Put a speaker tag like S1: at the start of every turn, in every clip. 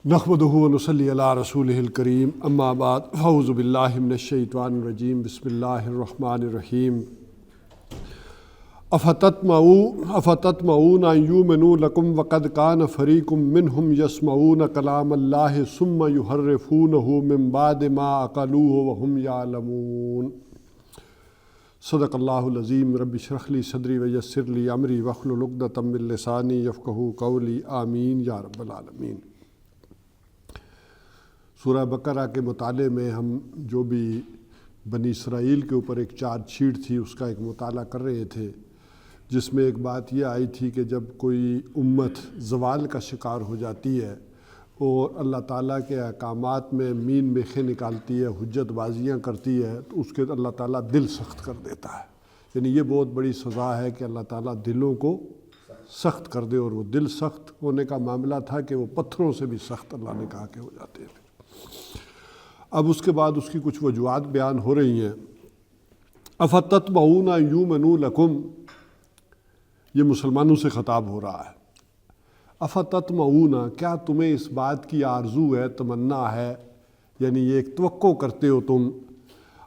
S1: نحمدہ و نصلی علی رسولہ الکریم اما بعد فاعوذ باللہ من الشیطان الرجیم بسم اللہ الرحمن الرحیم افتطمعون ان یؤمنوا لکم وقد کان فریق منہم یسمعون کلام اللہ ثم یحرفونہ من بعد ما عقلوہ وہم یعلمون۔ صدق اللہ العظیم۔ رب اشرح لی صدری ویسر لی امری واحلل عقدۃ من لسانی یفقہوا قولی، آمین یا رب العالمین۔ سورہ بقرہ کے مطالعے میں ہم جو بھی بنی اسرائیل کے اوپر ایک چارج شیٹ تھی اس کا ایک مطالعہ کر رہے تھے، جس میں ایک بات یہ آئی تھی کہ جب کوئی امت زوال کا شکار ہو جاتی ہے اور اللہ تعالیٰ کے احکامات میں مین میخیں نکالتی ہے، حجت بازیاں کرتی ہے، تو اس کے اللہ تعالیٰ دل سخت کر دیتا ہے۔ یعنی یہ بہت بڑی سزا ہے کہ اللہ تعالیٰ دلوں کو سخت کر دے، اور وہ دل سخت ہونے کا معاملہ تھا کہ وہ پتھروں سے بھی سخت اللہ نے کہا کہ ہو جاتے ہیں۔ اب اس کے بعد اس کی کچھ وجوہات بیان ہو رہی ہیں۔ افتطمعون ان یؤمنوا لکم، یہ مسلمانوں سے خطاب ہو رہا ہے۔ افتطمعون، کیا تمہیں اس بات کی آرزو ہے، تمنا ہے، یعنی یہ ایک توقع کرتے ہو تم،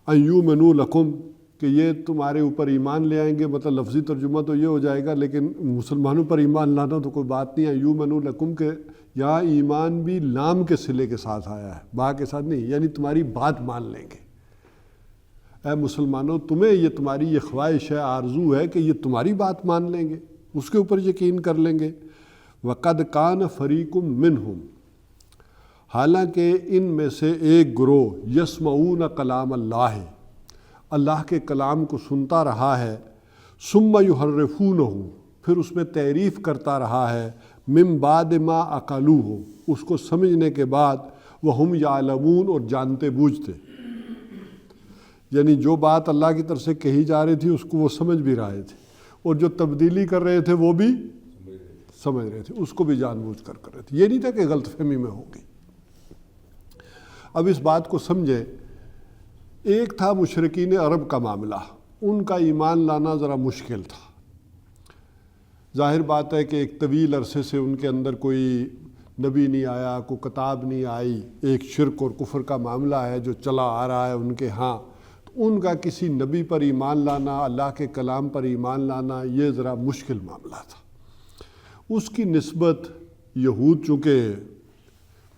S1: ان یؤمنوا لکم، کہ یہ تمہارے اوپر ایمان لے آئیں گے؟ مطلب لفظی ترجمہ تو یہ ہو جائے گا، لیکن مسلمانوں پر ایمان لانا تو کوئی بات نہیں ہے۔ یؤمنوا لکم کہ یہاں ایمان بھی لام کے صلے کے ساتھ آیا ہے، با کے ساتھ نہیں، یعنی تمہاری بات مان لیں گے۔ اے مسلمانوں، تمہیں یہ تمہاری یہ خواہش ہے، آرزو ہے کہ یہ تمہاری بات مان لیں گے، اس کے اوپر یقین کر لیں گے۔ وَقَدْ كَانَ فَرِيقٌ مِّنْهُمْ، حالانکہ ان میں سے ایک گروہ، یسمعون کلام اللہ، اللہ کے کلام کو سنتا رہا ہے، ثم یحرفونہ، پھر اس میں تعریف کرتا رہا ہے، من بعد ما عقلوہ، اس کو سمجھنے کے بعد، وہم یعلمون، اور جانتے بوجھتے، یعنی جو بات اللہ کی طرف سے کہی جا رہی تھی اس کو وہ سمجھ بھی رہے تھے، اور جو تبدیلی کر رہے تھے وہ بھی سمجھ رہے تھے، اس کو بھی جان بوجھ کر رہے تھے۔ یہ نہیں تھا کہ غلط فہمی میں ہوگی۔ اب اس بات کو سمجھیں، ایک تھا مشرکین عرب کا معاملہ، ان کا ایمان لانا ذرا مشکل تھا۔ ظاہر بات ہے کہ ایک طویل عرصے سے ان کے اندر کوئی نبی نہیں آیا، کوئی کتاب نہیں آئی، ایک شرک اور کفر کا معاملہ ہے جو چلا آ رہا ہے ان کے ہاں، تو ان کا کسی نبی پر ایمان لانا، اللہ کے کلام پر ایمان لانا، یہ ذرا مشکل معاملہ تھا۔ اس کی نسبت یہود چونکہ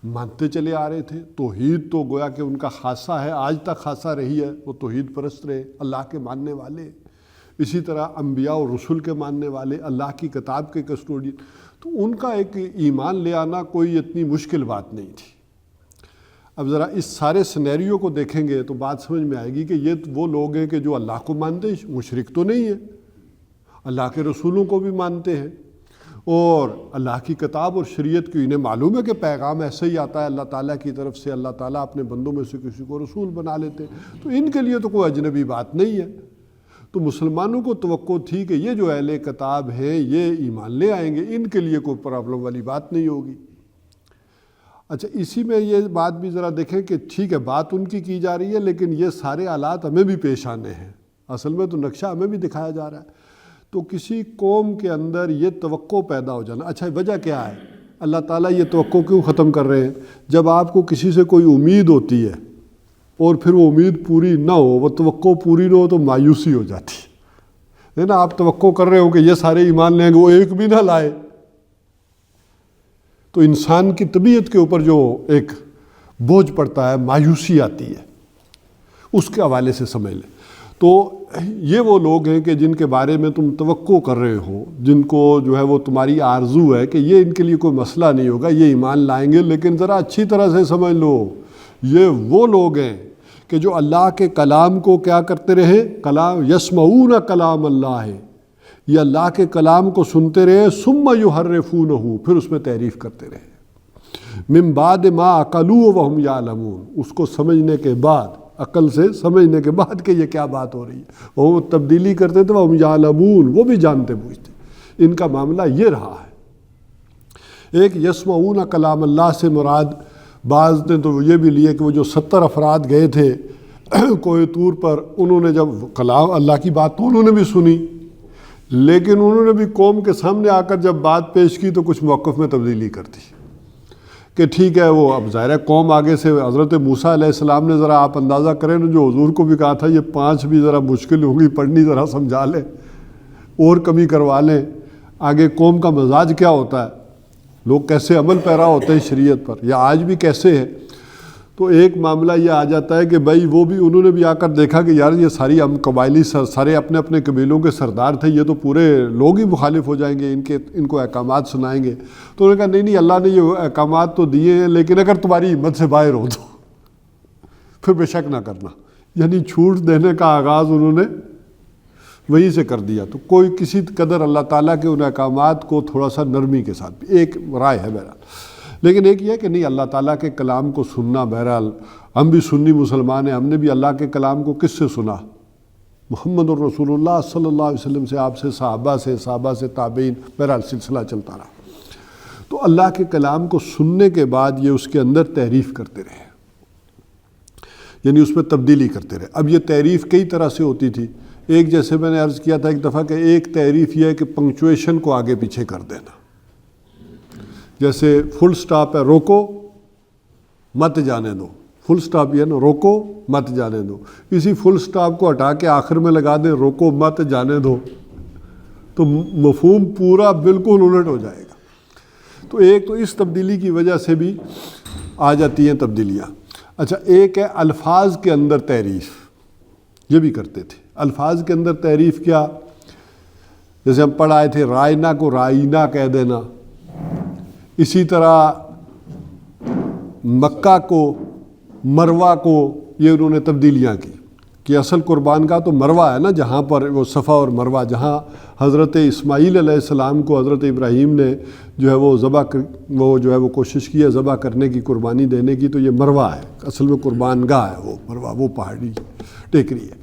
S1: مانتے چلے آ رہے تھے، توحید تو گویا کہ ان کا خاصہ ہے، آج تک خاصہ رہی ہے، وہ توحید پرست رہے، اللہ کے ماننے والے، اسی طرح انبیاء اور رسول کے ماننے والے، اللہ کی کتاب کے کسٹوڈین، تو ان کا ایک ایمان لے آنا کوئی اتنی مشکل بات نہیں تھی۔ اب ذرا اس سارے سینیریو کو دیکھیں گے تو بات سمجھ میں آئے گی کہ یہ وہ لوگ ہیں کہ جو اللہ کو مانتے ہیں، مشرک تو نہیں ہیں، اللہ کے رسولوں کو بھی مانتے ہیں، اور اللہ کی کتاب اور شریعت کی انہیں معلوم ہے کہ پیغام ایسے ہی آتا ہے اللہ تعالیٰ کی طرف سے، اللہ تعالیٰ اپنے بندوں میں سے کسی کو رسول بنا لیتے ہیں، تو ان کے لیے تو کوئی اجنبی بات نہیں ہے۔ تو مسلمانوں کو توقع تھی کہ یہ جو اہل کتاب ہیں یہ ایمان لے آئیں گے، ان کے لیے کوئی پرابلم والی بات نہیں ہوگی۔ اچھا، اسی میں یہ بات بھی ذرا دیکھیں کہ ٹھیک ہے بات ان کی جا رہی ہے، لیکن یہ سارے حالات ہمیں بھی پیش آنے ہیں، اصل میں تو نقشہ ہمیں بھی دکھایا جا رہا ہے۔ تو کسی قوم کے اندر یہ توقع پیدا ہو جانا، اچھا وجہ کیا ہے؟ اللہ تعالیٰ یہ توقع کیوں ختم کر رہے ہیں؟ جب آپ کو کسی سے کوئی امید ہوتی ہے اور پھر وہ امید پوری نہ ہو، وہ توقع پوری نہ ہو، تو مایوسی ہو جاتی ہے نا۔ آپ توقع کر رہے ہو کہ یہ سارے ایمان لیں گے، وہ ایک بھی نہ لائے، تو انسان کی طبیعت کے اوپر جو ایک بوجھ پڑتا ہے، مایوسی آتی ہے، اس کے حوالے سے سمجھ لیں۔ تو یہ وہ لوگ ہیں کہ جن کے بارے میں تم توقع کر رہے ہو، جن کو جو ہے وہ تمہاری آرزو ہے کہ یہ ان کے لیے کوئی مسئلہ نہیں ہوگا، یہ ایمان لائیں گے، لیکن ذرا اچھی طرح سے سمجھ لو، یہ وہ لوگ ہیں کہ جو اللہ کے کلام کو کیا کرتے رہے، کلام یسمعون کلام اللہ، یہ اللہ کے کلام کو سنتے رہے، ثم یحرفونہ، پھر اس میں تعریف کرتے رہے، من بعد ما عقلوہ وہم یعلمون، اس کو سمجھنے کے بعد، عقل سے سمجھنے کے بعد کہ یہ کیا بات ہو رہی ہے، وہ تبدیلی کرتے تھے، وہم یعلمون، وہ بھی جانتے بوجھتے۔ ان کا معاملہ یہ رہا ہے۔ ایک یسمعون کلام اللہ سے مراد، بعض نے تو یہ بھی لیے کہ وہ جو 70 افراد گئے تھے کوہ طور پر، انہوں نے جب کلام اللہ کی بات تو انہوں نے بھی سنی، لیکن انہوں نے بھی قوم کے سامنے آ کر جب بات پیش کی تو کچھ موقف میں تبدیلی کر دی کہ ٹھیک ہے وہ اب ظاہر ہے قوم آگے سے حضرت موسیٰ علیہ السلام نے ذرا آپ اندازہ کریں نا، جو حضور کو بھی کہا تھا یہ 5 بھی ذرا مشکل ہوگی پڑھنی، ذرا سمجھا لیں اور کمی کروا لیں، آگے قوم کا مزاج کیا ہوتا ہے، لوگ کیسے عمل پیرا ہوتے ہیں شریعت پر، یا آج بھی کیسے ہے۔ تو ایک معاملہ یہ آ جاتا ہے کہ بھائی وہ بھی انہوں نے بھی آ کر دیکھا کہ یار یہ ساری ہم قبائلی سارے اپنے اپنے قبیلوں کے سردار تھے، یہ تو پورے لوگ ہی مخالف ہو جائیں گے، ان کو احکامات سنائیں گے۔ تو انہوں نے کہا نہیں اللہ نے یہ احکامات تو دیے ہیں، لیکن اگر تمہاری ہمت سے باہر ہو تو پھر بے شک نہ کرنا، یعنی چھوٹ دینے کا آغاز انہوں نے وہیں سے کر دیا۔ تو کوئی کسی قدر اللہ تعالیٰ کے ان احکامات کو تھوڑا سا نرمی کے ساتھ بھی ایک رائے ہے بہرحال، لیکن ایک یہ کہ نہیں اللہ تعالیٰ کے کلام کو سننا، بہرحال ہم بھی سنی مسلمان ہیں، ہم نے بھی اللہ کے کلام کو کس سے سنا؟ محمد الرسول اللہ صلی اللہ علیہ وسلم سے، آپ سے، صحابہ سے تابعین، بہرحال سلسلہ چلتا رہا۔ تو اللہ کے کلام کو سننے کے بعد یہ اس کے اندر تحریف کرتے رہے، یعنی اس میں تبدیلی کرتے رہے۔ اب یہ تحریف کئی طرح سے ہوتی تھی، ایک جیسے میں نے عرض کیا تھا ایک دفعہ کہ ایک تحریف یہ ہے کہ پنکچویشن کو آگے پیچھے کر دینا، جیسے فل سٹاپ ہے روکو مت جانے دو، فل سٹاپ یہ نا روکو مت جانے دو، اسی فل سٹاپ کو ہٹا کے آخر میں لگا دیں روکو مت جانے دو، تو مفہوم پورا بالکل الٹ ہو جائے گا۔ تو ایک تو اس تبدیلی کی وجہ سے بھی آ جاتی ہیں تبدیلیاں۔ اچھا ایک ہے الفاظ کے اندر تحریف، یہ بھی کرتے تھے۔ الفاظ کے اندر تحریف کیا؟ جیسے ہم پڑھ آئے تھے رائنا کو رائنا کہہ دینا، اسی طرح مکہ کو مروہ کو یہ انہوں نے تبدیلیاں کی کہ اصل قربان کا تو مروہ ہے نا، جہاں پر وہ صفا اور مروہ، جہاں حضرت اسماعیل علیہ السلام کو حضرت ابراہیم نے جو ہے وہ کوشش کی ہے ذبح کرنے کی، قربانی دینے کی، تو یہ مروہ ہے، اصل میں قربان گاہ ہے وہ مروہ، وہ پہاڑی ٹیکری ہے۔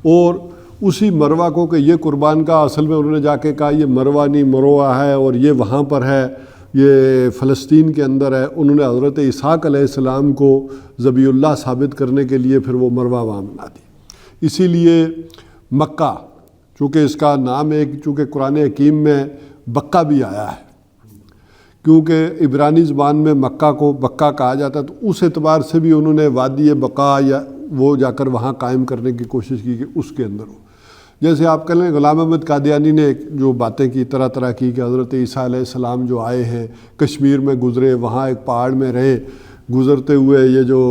S1: اور اسی مروہ کو کہ یہ قربان گاہ اصل میں انہوں نے جا کے کہا یہ مروہ نہیں مروہ ہے، اور یہ وہاں پر ہے، یہ فلسطین کے اندر ہے، انہوں نے حضرت اسحاق علیہ السلام کو ذبیح اللہ ثابت کرنے کے لیے پھر وہ مروہ وہاں بنا دی۔ اسی لیے مکہ، چونکہ اس کا نام ایک چونکہ قرآن حکیم میں بکہ بھی آیا ہے، کیونکہ عبرانی زبان میں مکہ کو بکہ کہا جاتا ہے، تو اس اعتبار سے بھی انہوں نے وادی بقا یا وہ جا کر وہاں قائم کرنے کی کوشش کی کہ اس کے اندر ہو۔ جیسے آپ کہہ لیں غلام احمد قادیانی نے جو باتیں کی، طرح طرح کی کہ حضرت عیسیٰ علیہ السلام جو آئے ہیں کشمیر میں گزرے، وہاں ایک پہاڑ میں رہے، گزرتے ہوئے یہ جو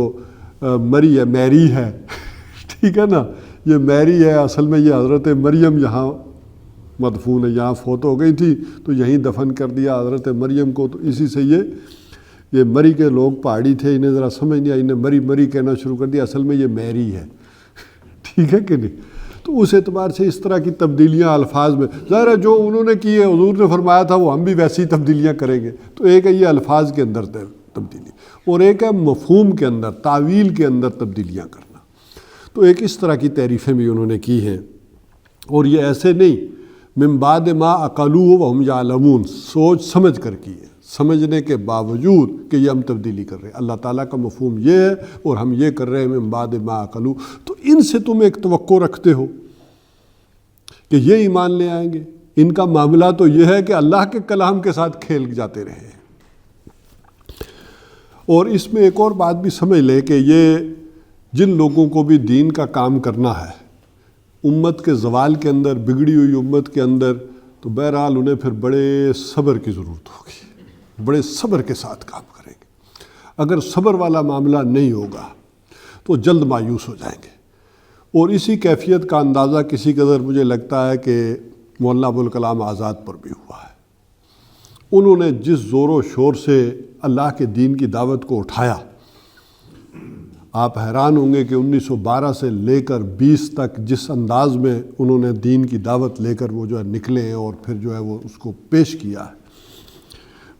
S1: مری ہے، میری ہے ٹھیک ہے نا، یہ میری ہے، اصل میں یہ حضرت مریم یہاں مدفون ہے، یہاں فوت ہو گئی تھی تو یہیں دفن کر دیا حضرت مریم کو۔ تو اسی سے یہ مری کے لوگ پہاڑی تھے، انہیں ذرا سمجھ نہیں آئی، انہیں مری مری کہنا شروع کر دیا، اصل میں یہ میری ہے ٹھیک ہے کہ نہیں۔ تو اس اعتبار سے اس طرح کی تبدیلیاں الفاظ میں، ظاہر ہے جو انہوں نے کی ہے حضور نے فرمایا تھا وہ ہم بھی ویسی تبدیلیاں کریں گے۔ تو ایک ہے یہ الفاظ کے اندر تبدیلی، اور ایک ہے مفہوم کے اندر، تعویل کے اندر تبدیلیاں کرنا۔ تو ایک اس طرح کی تعریفیں بھی انہوں نے کی ہیں، اور یہ ایسے نہیں من بعد ما عقلوہ وہم یعلمون، سوچ سمجھ کر کی ہے، سمجھنے کے باوجود کہ یہ ہم تبدیلی کر رہے ہیں، اللہ تعالیٰ کا مفہوم یہ ہے اور ہم یہ کر رہے ہیں من بعد ما عقلوہ۔ تو ان سے تم ایک توقع رکھتے ہو کہ یہ ایمان لے آئیں گے، ان کا معاملہ تو یہ ہے کہ اللہ کے کلام کے ساتھ کھیل جاتے رہے ہیں۔ اور اس میں ایک اور بات بھی سمجھ لے کہ یہ جن لوگوں کو بھی دین کا کام کرنا ہے امت کے زوال کے اندر، بگڑی ہوئی امت کے اندر، تو بہرحال انہیں پھر بڑے صبر کی ضرورت ہوگی، بڑے صبر کے ساتھ کام کریں گے۔ اگر صبر والا معاملہ نہیں ہوگا تو جلد مایوس ہو جائیں گے۔ اور اسی کیفیت کا اندازہ کسی قدر مجھے لگتا ہے کہ مولانا ابوالکلام آزاد پر بھی ہوا ہے۔ انہوں نے جس زور و شور سے اللہ کے دین کی دعوت کو اٹھایا، آپ حیران ہوں گے کہ 1912 سے لے کر 20 تک جس انداز میں انہوں نے دین کی دعوت لے کر وہ جو ہے نکلے ہیں اور پھر جو ہے وہ اس کو پیش کیا ہے۔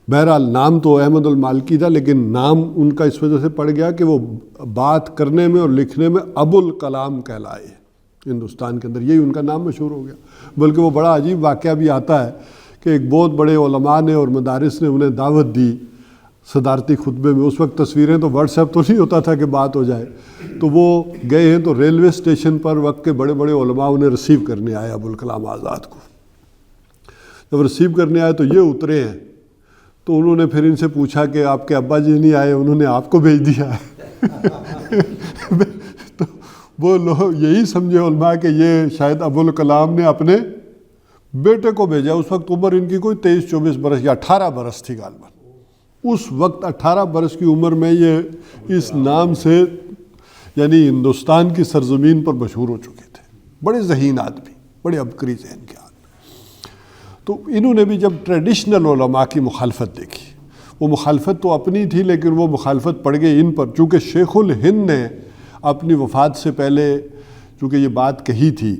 S1: بہرحال نام تو احمد المالکی تھا، لیکن نام ان کا اس وجہ سے پڑ گیا کہ وہ بات کرنے میں اور لکھنے میں ابوالکلام کہلائے ہندوستان کے اندر، یہی ان کا نام مشہور ہو گیا۔ بلکہ وہ بڑا عجیب واقعہ بھی آتا ہے کہ ایک بہت بڑے علماء نے اور مدارس نے انہیں دعوت دی صدارتی خطبے میں، اس وقت تصویریں تو واٹس ایپ تو نہیں ہوتا تھا کہ بات ہو جائے، تو وہ گئے ہیں تو ریلوے اسٹیشن پر وقت کے بڑے بڑے علماء انہیں ریسیو کرنے آئے ابوالکلام آزاد کو۔ جب ریسیو کرنے آئے تو یہ اترے ہیں، تو انہوں نے پھر ان سے پوچھا کہ آپ کے ابا جی نہیں آئے، انہوں نے آپ کو بھیج دیا ہے تو وہ لوگ یہی سمجھے علماء کہ یہ شاید ابوالکلام نے اپنے بیٹے کو بھیجا۔ اس وقت عمر ان کی کوئی 23-24 برس یا 18 برس تھی غالباً۔ اس وقت 18 برس کی عمر میں یہ اس نام سے یعنی ہندوستان کی سرزمین پر مشہور ہو چکے تھے۔ بڑے ذہین آدمی، بڑے عبقری ذہن کے آدمی۔ تو انہوں نے بھی جب ٹریڈیشنل علماء کی مخالفت دیکھی، وہ مخالفت تو اپنی تھی لیکن وہ مخالفت پڑ گئی ان پر، چونکہ شیخ الہند نے اپنی وفات سے پہلے چونکہ یہ بات کہی تھی،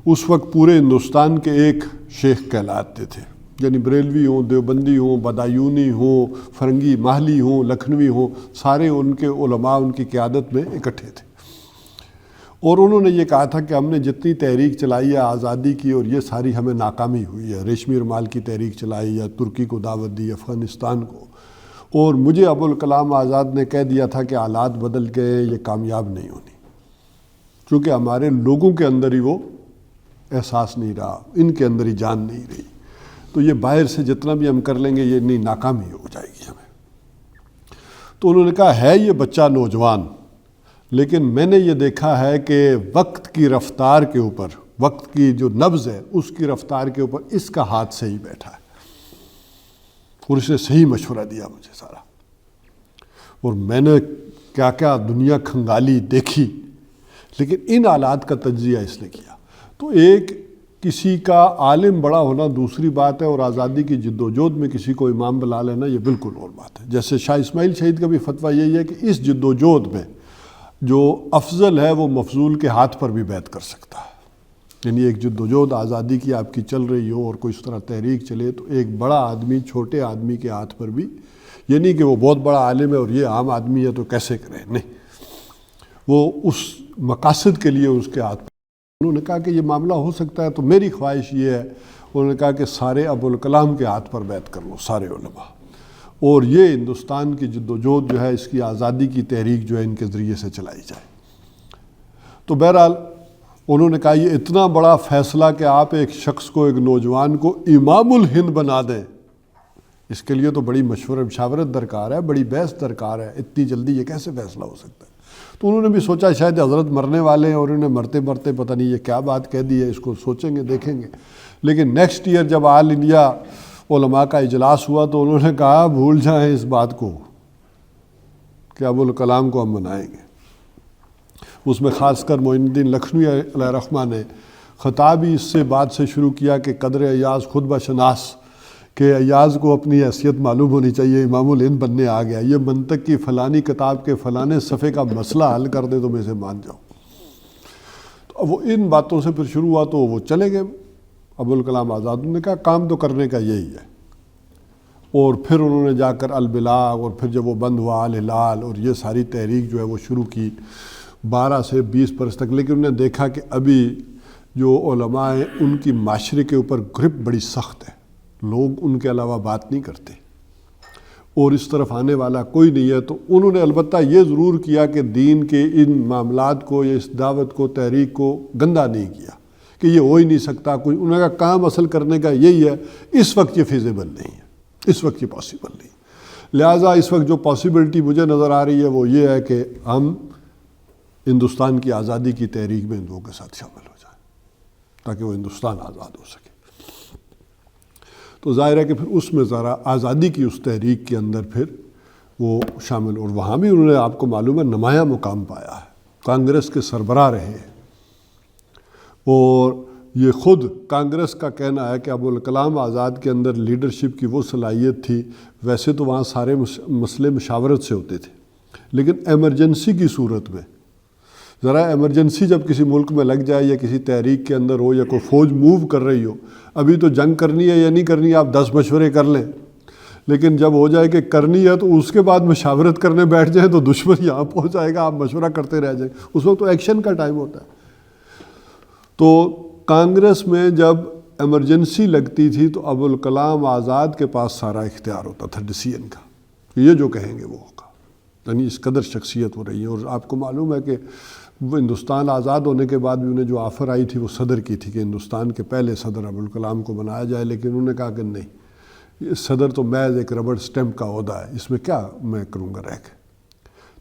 S1: اس وقت پورے ہندوستان کے ایک شیخ کہلاتے تھے، یعنی بریلوی ہوں، دیوبندی ہوں، بدایونی ہوں، فرنگی ماہلی ہوں، لکھنوی ہوں، سارے ان کے علماء ان کی قیادت میں اکٹھے تھے۔ اور انہوں نے یہ کہا تھا کہ ہم نے جتنی تحریک چلائی ہے آزادی کی، اور یہ ساری ہمیں ناکامی ہوئی ہے۔ ریشمی رومال کی تحریک چلائی، یا ترکی کو دعوت دی، افغانستان کو، اور مجھے ابوالکلام آزاد نے کہہ دیا تھا کہ حالات بدل گئے، یہ کامیاب نہیں ہونی، چونکہ ہمارے لوگوں کے اندر ہی وہ احساس نہیں رہا، ان کے اندر ہی جان نہیں رہی، تو یہ باہر سے جتنا بھی ہم کر لیں گے یہ نہیں، ناکامی ہو جائے گی ہمیں۔ تو انہوں نے کہا ہے یہ بچہ نوجوان، لیکن میں نے یہ دیکھا ہے کہ وقت کی رفتار کے اوپر، وقت کی جو نبض ہے اس کی رفتار کے اوپر اس کا ہاتھ صحیح بیٹھا ہے، اور اس نے صحیح مشورہ دیا مجھے سارا، اور میں نے کیا کیا دنیا کھنگالی دیکھی، لیکن ان حالات کا تجزیہ اس نے کیا۔ تو ایک کسی کا عالم بڑا ہونا دوسری بات ہے، اور آزادی کی جد و جہد میں کسی کو امام بنا لینا یہ بالکل اور بات ہے۔ جیسے شاہ اسماعیل شہید کا بھی فتویٰ یہی ہے کہ اس جد و جہد میں جو افضل ہے وہ مفضول کے ہاتھ پر بھی بیعت کر سکتا ہے، یعنی ایک جد و جہد آزادی کی آپ کی چل رہی ہو اور کوئی اس طرح تحریک چلے، تو ایک بڑا آدمی چھوٹے آدمی کے ہاتھ پر بھی، یہ نہیں کہ وہ بہت بڑا عالم ہے اور یہ عام آدمی ہے تو کیسے کرے، نہیں، وہ اس مقاصد کے لیے اس کے ہاتھ پر۔ انہوں نے کہا کہ یہ معاملہ ہو سکتا ہے، تو میری خواہش یہ ہے، انہوں نے کہا کہ سارے ابوالکلام کے ہاتھ پر بیعت کر لو، سارے علماء، اور یہ ہندوستان کی جد و جہد جو ہے اس کی آزادی کی تحریک جو ہے ان کے ذریعے سے چلائی جائے۔ تو بہرحال انہوں نے کہا یہ اتنا بڑا فیصلہ کہ آپ ایک شخص کو، ایک نوجوان کو امام الہند بنا دیں، اس کے لیے تو بڑی مشاورت درکار ہے، بڑی بحث درکار ہے، اتنی جلدی یہ کیسے فیصلہ ہو سکتا ہے؟ تو انہوں نے بھی سوچا شاید حضرت مرنے والے ہیں اور انہیں مرتے مرتے پتہ نہیں یہ کیا بات کہہ دی ہے، اس کو سوچیں گے، دیکھیں گے۔ لیکن نیکسٹ ایئر جب آل انڈیا علماء کا اجلاس ہوا تو انہوں نے کہا بھول جائیں اس بات کو کہ ابوالکلام کو ہم منائیں گے۔ اس میں خاص کر معین الدین لکھنوی علیہ رحمہ نے خطاب ہی اس سے بات سے شروع کیا کہ قدر ایاز خود بشناس، کہ ایاز کو اپنی حیثیت معلوم ہونی چاہیے، امام الہند بننے آ گیا، یہ منطق کی فلانی کتاب کے فلانے صفحے کا مسئلہ حل کر دے تو میں اسے مان جاؤں۔ تو وہ ان باتوں سے پھر شروع ہوا تو وہ چلے گئے ابوالکلام آزاد نے کہا کام تو کرنے کا یہی ہے، اور پھر انہوں نے جا کر البلاغ، اور پھر جب وہ بند ہوا الہلال، اور یہ ساری تحریک جو ہے وہ شروع کی 12 سے 20 برس تک۔ لیکن انہوں نے دیکھا کہ ابھی جو علماء ہیں ان کی معاشرے کے اوپر گرپ بڑی سخت ہے، لوگ ان کے علاوہ بات نہیں کرتے اور اس طرف آنے والا کوئی نہیں ہے۔ تو انہوں نے البتہ یہ ضرور کیا کہ دین کے ان معاملات کو یا اس دعوت کو، تحریک کو گندہ نہیں کیا کہ یہ ہو ہی نہیں سکتا کوئی، انہوں نے کہا کام اصل کرنے کا یہی ہے، اس وقت یہ فیزیبل نہیں ہے، اس وقت یہ پاسبل نہیں، لہٰذا اس وقت جو پاسبلٹی مجھے نظر آ رہی ہے وہ یہ ہے کہ ہم ہندوستان کی آزادی کی تحریک میں ہندوؤں کے ساتھ شامل ہو جائیں تاکہ وہ ہندوستان آزاد ہو سکے۔ تو ظاہر ہے کہ پھر اس میں ذرا آزادی کی اس تحریک کے اندر پھر وہ شامل، اور وہاں بھی انہوں نے آپ کو معلوم ہے نمایاں مقام پایا ہے، کانگریس کے سربراہ رہے ہیں، اور یہ خود کانگریس کا کہنا ہے کہ ابوالکلام آزاد کے اندر لیڈرشپ کی وہ صلاحیت تھی۔ ویسے تو وہاں سارے مسئلے مشاورت سے ہوتے تھے، لیکن ایمرجنسی کی صورت میں، ذرا ایمرجنسی جب کسی ملک میں لگ جائے یا کسی تحریک کے اندر ہو یا کوئی فوج موو کر رہی ہو، ابھی تو جنگ کرنی ہے یا نہیں کرنی ہے آپ 10 مشورے کر لیں، لیکن جب ہو جائے کہ کرنی ہے تو اس کے بعد مشاورت کرنے بیٹھ جائیں تو دشمن یہاں پہنچ جائے گا، آپ مشورہ کرتے رہ جائیں، اس وقت تو ایکشن کا ٹائم ہوتا ہے۔ تو کانگریس میں جب ایمرجنسی لگتی تھی تو ابوالکلام آزاد کے پاس سارا اختیار ہوتا تھا ڈیسیژن کا، یہ جو کہیں گے وہ ہوگا، یعنی اس قدر شخصیت ہو رہی ہے۔ اور آپ کو معلوم ہے کہ وہ ہندوستان آزاد ہونے کے بعد بھی انہیں جو آفر آئی تھی وہ صدر کی تھی کہ ہندوستان کے پہلے صدر ابوالکلام کو بنایا جائے، لیکن انہوں نے کہا کہ نہیں، صدر تو محض ایک ربڑ سٹیمپ کا عہدہ ہے، اس میں کیا میں کروں گا رہ کے۔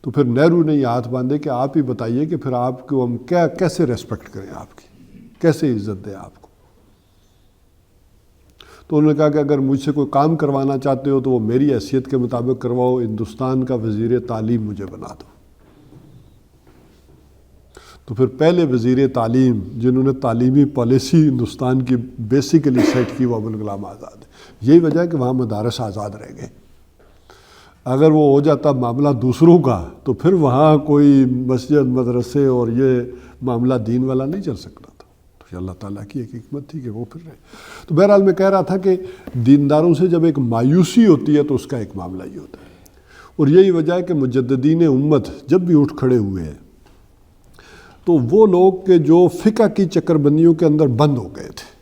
S1: تو پھر نہرو نے یہ ہاتھ باندھے کہ آپ ہی بتائیے کہ پھر آپ کو ہم کیسے ریسپیکٹ کریں، آپ کی کیسے عزت دیں آپ کو۔ تو انہوں نے کہا کہ اگر مجھ سے کوئی کام کروانا چاہتے ہو تو وہ میری حیثیت کے مطابق کرواؤ، ہندوستان کا وزیر تعلیم مجھے بنا دو۔ تو پھر پہلے وزیر تعلیم جنہوں نے تعلیمی پالیسی ہندوستان کی بیسیکلی سیٹ کی وہ ابوالکلام آزاد ہے۔ یہی وجہ ہے کہ وہاں مدارس آزاد رہ گئے۔ اگر وہ ہو جاتا معاملہ دوسروں کا تو پھر وہاں کوئی مسجد مدرسے اور یہ معاملہ دین والا نہیں چل سکتا تھا۔ تو یہ اللہ تعالیٰ کی ایک حکمت تھی کہ وہ پھر رہے۔ تو بہرحال میں کہہ رہا تھا کہ دینداروں سے جب ایک مایوسی ہوتی ہے تو اس کا ایک معاملہ یہ ہوتا ہے، اور یہی وجہ ہے کہ مجددین امت جب بھی اٹھ کھڑے ہوئے ہیں تو وہ لوگ کہ جو فقہ کی چکر بندیوں کے اندر بند ہو گئے تھے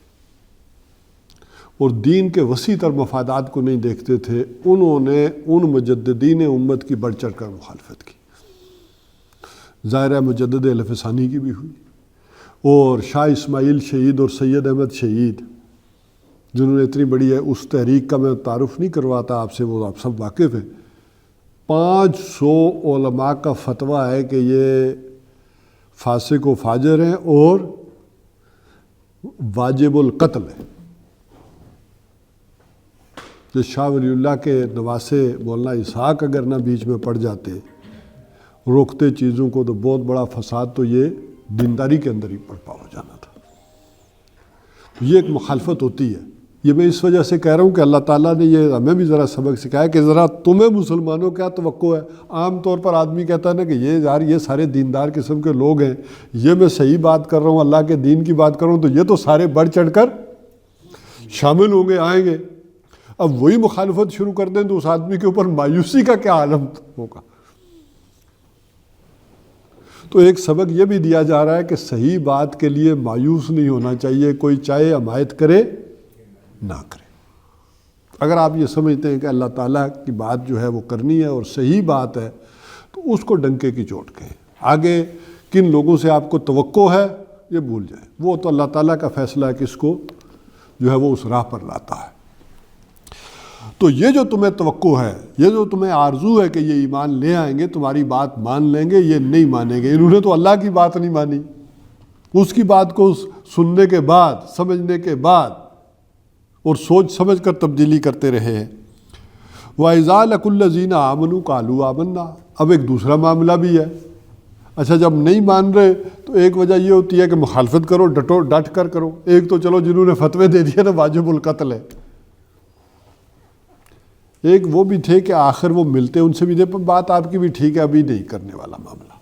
S1: اور دین کے وسیع تر مفادات کو نہیں دیکھتے تھے، انہوں نے ان مجددین امت کی بڑھ چڑھ کر مخالفت کی۔ ظاہر ہے مجدد الف ثانی کی بھی ہوئی، اور شاہ اسماعیل شہید اور سید احمد شہید جنہوں نے اتنی بڑی ہے، اس تحریک کا میں تعارف نہیں کرواتا آپ سے، وہ آپ سب واقف ہیں۔ 500 علماء کا فتویٰ ہے کہ یہ فاسق و فاجر ہیں اور واجب القتل ہے۔ جو شاہ ولی اللہ کے نواسے مولانا اسحاق اگر نہ بیچ میں پڑ جاتے روکتے چیزوں کو تو بہت بڑا فساد تو یہ دینداری کے اندر ہی پڑپا ہو جانا تھا۔ یہ ایک مخالفت ہوتی ہے۔ یہ میں اس وجہ سے کہہ رہا ہوں کہ اللہ تعالیٰ نے یہ ہمیں بھی ذرا سبق سکھایا کہ ذرا تمہیں مسلمانوں کیا توقع ہے۔ عام طور پر آدمی کہتا ہے نا کہ یہ یار یہ سارے دیندار قسم کے لوگ ہیں، یہ میں صحیح بات کر رہا ہوں، اللہ کے دین کی بات کر رہا ہوں، تو یہ تو سارے بڑھ چڑھ کر شامل ہوں گے، آئیں گے۔ اب وہی مخالفت شروع کر دیں تو اس آدمی کے اوپر مایوسی کا کیا عالم ہوگا۔ تو ایک سبق یہ بھی دیا جا رہا ہے کہ صحیح بات کے لیے مایوس نہیں ہونا چاہیے، کوئی چاہے حمایت کرے نہ کرے۔ اگر آپ یہ سمجھتے ہیں کہ اللہ تعالیٰ کی بات جو ہے وہ کرنی ہے اور صحیح بات ہے تو اس کو ڈنکے کی چوٹ کہیں۔ آگے کن لوگوں سے آپ کو توقع ہے یہ بھول جائیں، وہ تو اللہ تعالیٰ کا فیصلہ ہے کہ اس کو جو ہے وہ اس راہ پر لاتا ہے۔ تو یہ جو تمہیں توقع ہے، یہ جو تمہیں آرزو ہے کہ یہ ایمان لے آئیں گے، تمہاری بات مان لیں گے، یہ نہیں مانیں گے۔ انہوں نے تو اللہ کی بات نہیں مانی، اس کی بات کو سننے کے بعد، سمجھنے کے بعد اور سوچ سمجھ کر تبدیلی کرتے رہے ہیں۔ وَإِذَا لَقُوا الَّذِينَ آمَنُوا قَالُوا آمَنَّا۔ اب ایک دوسرا معاملہ بھی ہے۔ اچھا جب نہیں مان رہے تو ایک وجہ یہ ہوتی ہے کہ مخالفت کرو، ڈٹ کر کرو۔ ایک تو چلو جنہوں نے فتوے دے دیے نا واجب القتل ہے، ایک وہ بھی تھے کہ آخر وہ ملتے ان سے بھی دے، بات آپ کی بھی ٹھیک ہے، ابھی نہیں کرنے والا معاملہ۔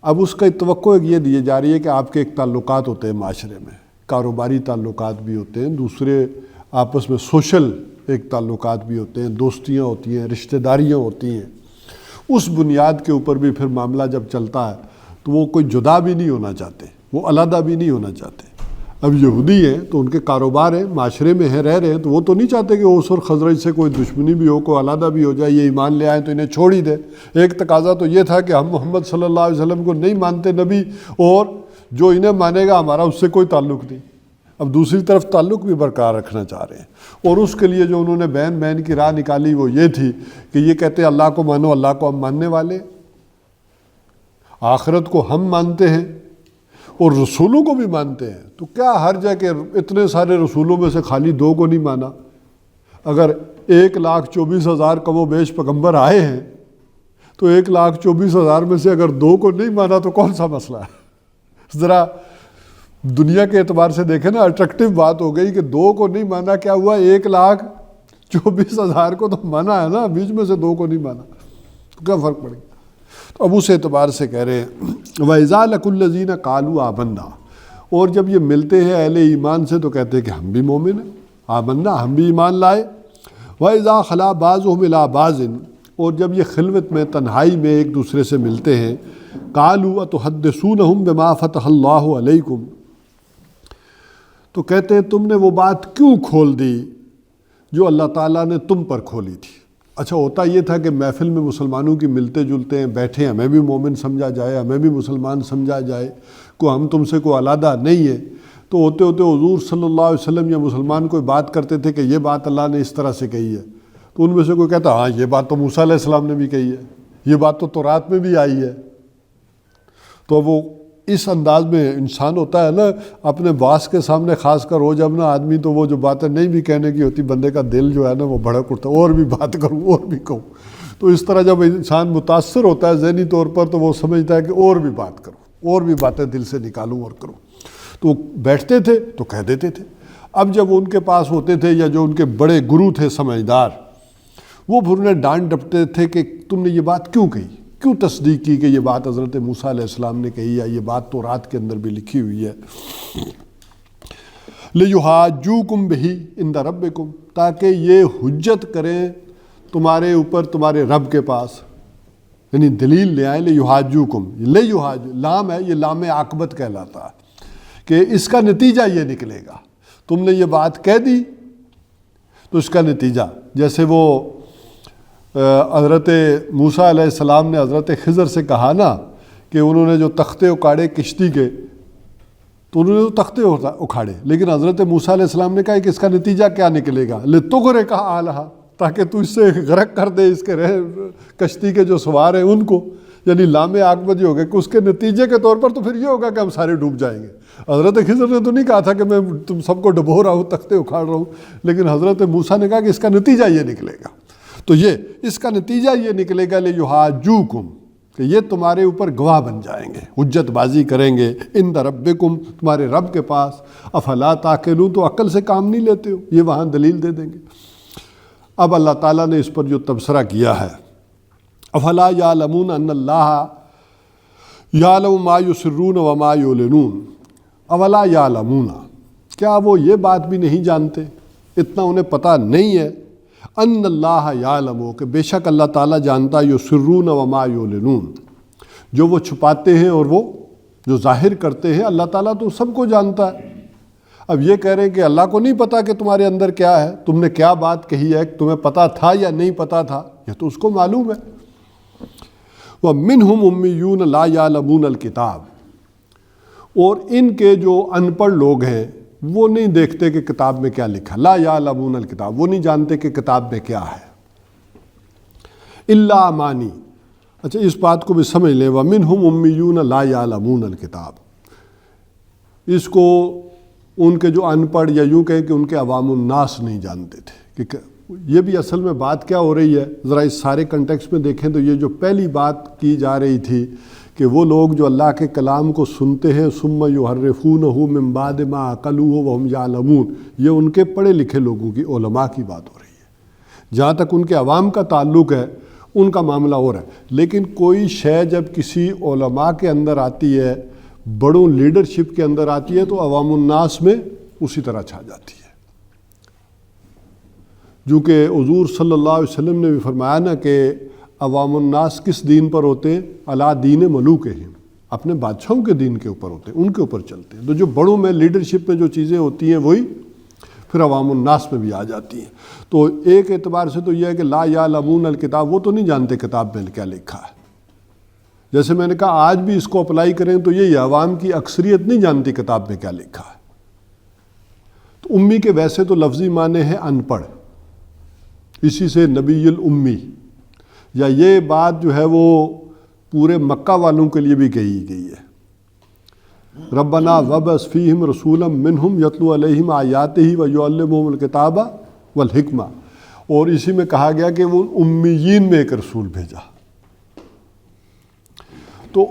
S1: اب اس کا توقع یہ دی جا رہی ہے کہ آپ کے ایک تعلقات ہوتے ہیں معاشرے میں، کاروباری تعلقات بھی ہوتے ہیں، دوسرے آپس میں سوشل ایک تعلقات بھی ہوتے ہیں، دوستیاں ہوتی ہیں، رشتہ داریاں ہوتی ہیں۔ اس بنیاد کے اوپر بھی پھر معاملہ جب چلتا ہے تو وہ کوئی جدا بھی نہیں ہونا چاہتے، وہ علیحدہ بھی نہیں ہونا چاہتے۔ اب یہودی ہیں تو ان کے کاروبار ہیں، معاشرے میں ہیں، رہ رہے ہیں، تو وہ تو نہیں چاہتے کہ اوس اور خزرج سے کوئی دشمنی بھی ہو، کوئی علیحدہ بھی ہو جائے، یہ ایمان لے آئیں تو انہیں چھوڑ ہی دے۔ ایک تقاضا تو یہ تھا کہ ہم محمد صلی اللہ علیہ وسلم کو نہیں مانتے نبی، اور جو انہیں مانے گا ہمارا اس سے کوئی تعلق نہیں۔ اب دوسری طرف تعلق بھی برقرار رکھنا چاہ رہے ہیں، اور اس کے لیے جو انہوں نے بین کی راہ نکالی وہ یہ تھی کہ یہ کہتے ہیں اللہ کو مانو، اللہ کو ہم ماننے والے، آخرت کو ہم مانتے ہیں اور رسولوں کو بھی مانتے ہیں۔ تو کیا حرج ہے کہ اتنے سارے رسولوں میں سے خالی 2 کو نہیں مانا؟ اگر 1,24,000 کم و بیش پیغمبر آئے ہیں تو 1,24,000 میں سے اگر 2 کو نہیں مانا تو کون سا مسئلہ ہے؟ ذرا دنیا کے اعتبار سے دیکھیں نا، اٹریکٹیو بات ہو گئی کہ 2 کو نہیں مانا، کیا ہوا 1,24,000 کو تو مانا ہے نا، بیچ میں سے 2 کو نہیں مانا، تو کیا فرق پڑے گا؟ تو اب اس اعتبار سے کہہ رہے ہیں وَإِذَا لَقُوا الَّذِينَ قَالُوا آمَنَّا، اور جب یہ ملتے ہیں اہل ایمان سے تو کہتے ہیں کہ ہم بھی مومن ہیں، آمنا، ہم بھی ایمان لائے۔ وَإِذَا خَلَا بَعْضُهُمْ إِلَىٰ بَعْضٍ، اور جب یہ خلوت میں، تنہائی میں ایک دوسرے سے ملتے ہیں، قَالُوا أَتُحَدِّثُونَهُم بِمَا فَتَحَ اللَّهُ عَلَيْكُمْ، تو کہتے ہیں تم نے وہ بات کیوں کھول دی جو اللہ تعالیٰ نے تم پر کھولی تھی۔ اچھا ہوتا یہ تھا کہ محفل میں مسلمانوں کی ملتے جلتے ہیں، بیٹھے، ہمیں بھی مومن سمجھا جائے، ہمیں بھی مسلمان سمجھا جائے، ہم تم سے کوئی علیحدہ نہیں ہے۔ تو ہوتے ہوتے حضور صلی اللہ علیہ وسلم یا مسلمان کوئی بات کرتے تھے کہ یہ بات اللہ نے اس طرح سے کہی ہے، تو ان میں سے کوئی کہتا ہاں یہ بات تو موسیٰ علیہ السلام نے بھی کہی ہے، یہ بات تو تورات میں بھی آئی ہے۔ تو وہ اس انداز میں انسان ہوتا ہے نا اپنے باس کے سامنے، خاص کر ہو جب نا آدمی، تو وہ جو باتیں نہیں بھی کہنے کی ہوتی، بندے کا دل جو ہے نا وہ بھڑک اٹھتا ہے، اور بھی بات کروں اور بھی کہوں۔ تو اس طرح جب انسان متاثر ہوتا ہے ذہنی طور پر، تو وہ سمجھتا ہے کہ اور بھی بات کروں، اور بھی باتیں دل سے نکالوں اور کروں۔ تو بیٹھتے تھے تو کہہ دیتے تھے۔ اب جب ان کے پاس ہوتے تھے یا جو ان کے بڑے گرو تھے سمجھدار، وہ پھر انہیں ڈانٹ ڈپٹتے تھے کہ تم نے یہ بات کیوں کہی، کیوں تصدیق کی کہ یہ بات حضرت موسیٰ علیہ السلام نے کہی، یا یہ بات تورات کے اندر بھی لکھی ہوئی ہے۔ لِيُحَاجُّوكُمْ بِهِ عِنْدَ رَبِّكُمْ، تاکہ یہ حجت کریں تمہارے اوپر تمہارے رب کے پاس، یعنی دلیل لے آئیں۔ لِيُحَاجُّوكُمْ، لام ہے، یہ لام عاقبت کہلاتا ہے کہ اس کا نتیجہ یہ نکلے گا، تم نے یہ بات کہہ دی تو اس کا نتیجہ، جیسے وہ حضرت موسیٰ علیہ السلام نے حضرت خضر سے کہا نا کہ انہوں نے جو تختے اکھاڑے کشتی کے، تو انہوں نے تو تختے اکھاڑے، لیکن حضرت موسیٰ علیہ السلام نے کہا کہ اس کا نتیجہ کیا نکلے گا، لِتُغْرِقَ أَهْلَهَا، تاکہ تو اس سے غرق کر دے اس کے کشتی کے جو سوار ہیں ان کو، یعنی لام عاقبت یہ ہوگا کہ اس کے نتیجے کے طور پر تو پھر یہ ہوگا کہ ہم سارے ڈوب جائیں گے۔ حضرت خضر نے تو نہیں کہا تھا کہ میں تم سب کو ڈبو رہا ہوں، تختے اکھاڑ رہا ہوں، لیکن حضرت موسیٰ نے کہا کہ اس کا نتیجہ یہ نکلے گا۔ تو یہ اس کا نتیجہ یہ نکلے گا لِيُحَاجُّوكُمْ، کہ یہ تمہارے اوپر گواہ بن جائیں گے، حجت بازی کریں گے، عِنْدَ رَبِّكُمْ، تمہارے رب کے پاس، أَفَلَا تَعْقِلُونَ، تو عقل سے کام نہیں لیتے ہو، یہ وہاں دلیل دے دیں گے۔ اب اللہ تعالیٰ نے اس پر جو تبصرہ کیا ہے، أَفَلَا يَعْلَمُونَ أَنَّ اللَّهَ يَعْلَمُ مَا يُسِرُّونَ وَمَا يُعْلِنُونَ، أَوَلَا يَعْلَمُونَ، کیا وہ یہ بات بھی نہیں جانتے، اتنا انہیں پتہ نہیں ہے، ان اللہ یعلم، کہ بے شک اللہ تعالیٰ جانتا، یسرون وما یعلنون، جو وہ چھپاتے ہیں اور وہ جو ظاہر کرتے ہیں، اللہ تعالیٰ تو سب کو جانتا ہے۔ اب یہ کہہ رہے ہیں کہ اللہ کو نہیں پتا کہ تمہارے اندر کیا ہے، تم نے کیا بات کہی ہے، تمہیں پتا تھا یا نہیں پتا تھا، یہ تو اس کو معلوم ہے۔ وَمِنْهُمْ أُمِّيُّونَ لَا يَعْلَمُونَ الْكِتَابَ، اور ان کے جو ان پڑھ لوگ ہیں وہ نہیں دیکھتے کہ کتاب میں کیا لکھا، لا یعلمون الکتاب، وہ نہیں جانتے کہ کتاب میں کیا ہے، الا امانی۔ اچھا اس بات کو بھی سمجھ لیں، وَمِنْهُمْ أُمِّيُّونَ لَا يَعْلَمُونَ الْكِتَابَ، اس کو ان کے جو ان پڑھ، یا یوں کہیں کہ ان کے عوام الناس نہیں جانتے تھے کہ یہ بھی اصل میں بات کیا ہو رہی ہے۔ ذرا اس سارے کنٹیکسٹ میں دیکھیں تو یہ جو پہلی بات کی جا رہی تھی کہ وہ لوگ جو اللہ کے کلام کو سنتے ہیں، ثم یحرفونہ من بعد ما عقلوہ وہم یعلمون، یہ ان کے پڑھے لکھے لوگوں کی، علماء کی بات ہو رہی ہے۔ جہاں تک ان کے عوام کا تعلق ہے ان کا معاملہ اور ہے، لیکن کوئی شے جب کسی علماء کے اندر آتی ہے، بڑوں لیڈرشپ کے اندر آتی ہے، تو عوام الناس میں اسی طرح چھا جاتی ہے۔ جو کہ حضور صلی اللہ علیہ وسلم نے بھی فرمایا نا کہ عوام الناس کس دین پر ہوتے ہیں، علی دین ملوکہم، اپنے بادشاہوں کے دین کے اوپر ہوتے ہیں، ان کے اوپر چلتے ہیں۔ تو جو بڑوں میں لیڈرشپ میں جو چیزیں ہوتی ہیں وہی پھر عوام الناس میں بھی آ جاتی ہیں۔ تو ایک اعتبار سے تو یہ ہے کہ لا یعلمون الکتاب، وہ تو نہیں جانتے کتاب میں کیا لکھا ہے۔ جیسے میں نے کہا آج بھی اس کو اپلائی کریں تو یہی عوام کی اکثریت نہیں جانتی کتاب میں کیا لکھا ہے۔ تو امی کے ویسے تو لفظی معنی ہے ان پڑھ، اسی سے نبی الامی، یا یہ بات جو ہے وہ پورے مکہ والوں کے لیے بھی کہی گئی ہے۔ ربنا وابعث فیہم رسولا منہم یتلو علیہم آیاتہ ویعلمہم الکتاب والحکمہ، اور اسی میں کہا گیا کہ وہ امیین میں ایک رسول بھیجا۔ تو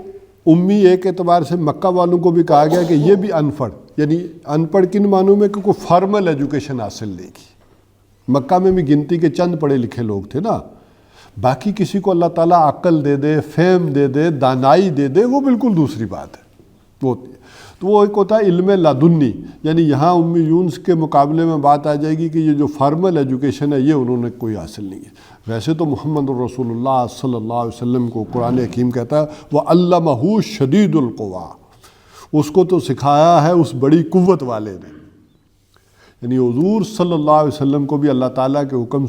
S1: امی ایک اعتبار سے مکہ والوں کو بھی کہا گیا کہ یہ بھی ان پڑھ، یعنی ان پڑھ کن معنوں میں کہ کوئی فارمل ایجوکیشن حاصل نہیں کی۔ مکہ میں بھی گنتی کے چند پڑھے لکھے لوگ تھے نا، باقی کسی کو اللہ تعالیٰ عقل دے دے، فہم دے دے، دانائی دے دے، وہ بالکل دوسری بات ہے۔ تو وہ ایک ہوتا ہے علم لدنی، یعنی یہاں امیونس کے مقابلے میں بات آ جائے گی کہ یہ جو فارمل ایجوکیشن ہے یہ انہوں نے کوئی حاصل نہیں ہے۔ ویسے تو محمد الرسول اللہ صلی اللہ علیہ وسلم کو قرآن حکیم کہتا ہے وَعَلَّمَهُ شَدِيدُ الْقُوَىٰ، اس کو تو سکھایا ہے اس بڑی قوت والے نے۔ یعنی حضور صلی اللہ علیہ وسلم کو بھی اللہ تعالیٰ کے حکم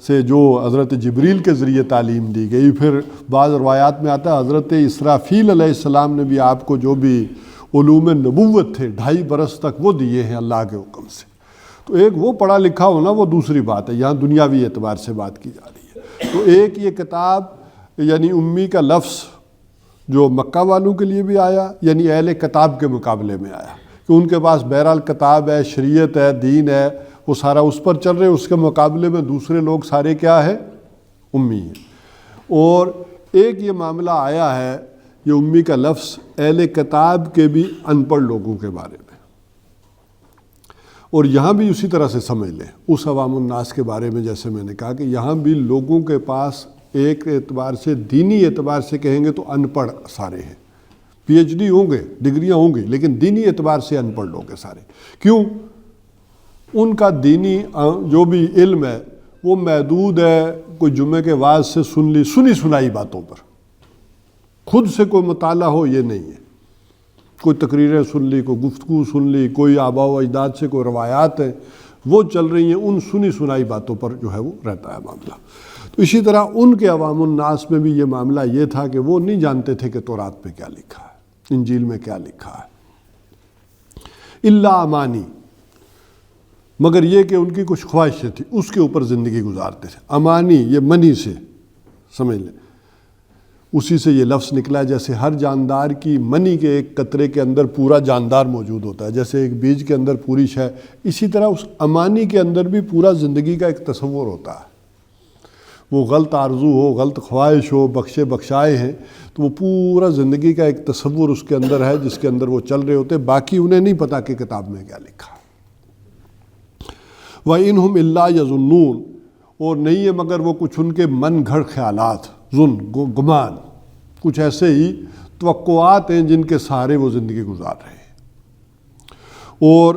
S1: سے جو حضرت جبریل کے ذریعے تعلیم دی گئی، پھر بعض روایات میں آتا ہے حضرت اسرافیل علیہ السلام نے بھی آپ کو جو بھی علوم نبوت تھے 2.5 برس تک وہ دیے ہیں اللہ کے حکم سے. تو ایک وہ پڑھا لکھا ہونا وہ دوسری بات ہے، یہاں دنیاوی اعتبار سے بات کی جا رہی ہے. تو ایک یہ کتاب یعنی امی کا لفظ جو مکہ والوں کے لیے بھی آیا، یعنی اہل کتاب کے مقابلے میں آیا کہ ان کے پاس بہرحال کتاب ہے، شریعت ہے، دین ہے، وہ سارا اس پر چل رہے، اس کے مقابلے میں دوسرے لوگ سارے کیا ہے؟ امی ہیں. اور ایک یہ معاملہ آیا ہے یہ امی کا لفظ اہل کتاب کے بھی ان پڑھ لوگوں کے بارے میں، اور یہاں بھی اسی طرح سے سمجھ لیں اس عوام الناس کے بارے میں. جیسے میں نے کہا کہ یہاں بھی لوگوں کے پاس ایک اعتبار سے دینی اعتبار سے کہیں گے تو ان پڑھ سارے ہیں، پی ایچ ڈی ہوں گے، ڈگریاں ہوں گی، لیکن دینی اعتبار سے ان پڑھ لوگ ہیں سارے. کیوں؟ ان کا دینی جو بھی علم ہے وہ محدود ہے کوئی جمعے کے وعظ سے سنی سنائی باتوں پر، خود سے کوئی مطالعہ ہو یہ نہیں ہے. کوئی تقریریں سن لی، کوئی گفتگو سن لی، کوئی آباء و اجداد سے کوئی روایات ہیں وہ چل رہی ہیں، ان سنی سنائی باتوں پر جو ہے وہ رہتا ہے معاملہ. تو اسی طرح ان کے عوام الناس میں بھی یہ معاملہ یہ تھا کہ وہ نہیں جانتے تھے کہ تورات میں کیا لکھا ہے، انجیل میں کیا لکھا ہے. الا امانی، مگر یہ کہ ان کی کچھ خواہشیں تھیں اس کے اوپر زندگی گزارتے تھے. امانی یہ منی سے سمجھ لیں، اسی سے یہ لفظ نکلا ہے. جیسے ہر جاندار کی منی کے ایک قطرے کے اندر پورا جاندار موجود ہوتا ہے، جیسے ایک بیج کے اندر پوری شے، اسی طرح اس امانی کے اندر بھی پورا زندگی کا ایک تصور ہوتا ہے. وہ غلط آرزو ہو، غلط خواہش ہو، بخشے بخشائے ہیں، تو وہ پورا زندگی کا ایک تصور اس کے اندر ہے جس کے اندر وہ چل رہے ہوتے، باقی انہیں نہیں پتہ کہ کتاب میں کیا لکھا. وَإِنْهُمْ إِلَّا يَظُنُّونَ، اور نہیں ہے مگر وہ کچھ ان کے من گھڑ خیالات، ظن گمان، کچھ ایسے ہی توقعات ہیں جن کے سہارے وہ زندگی گزار رہے ہیں. اور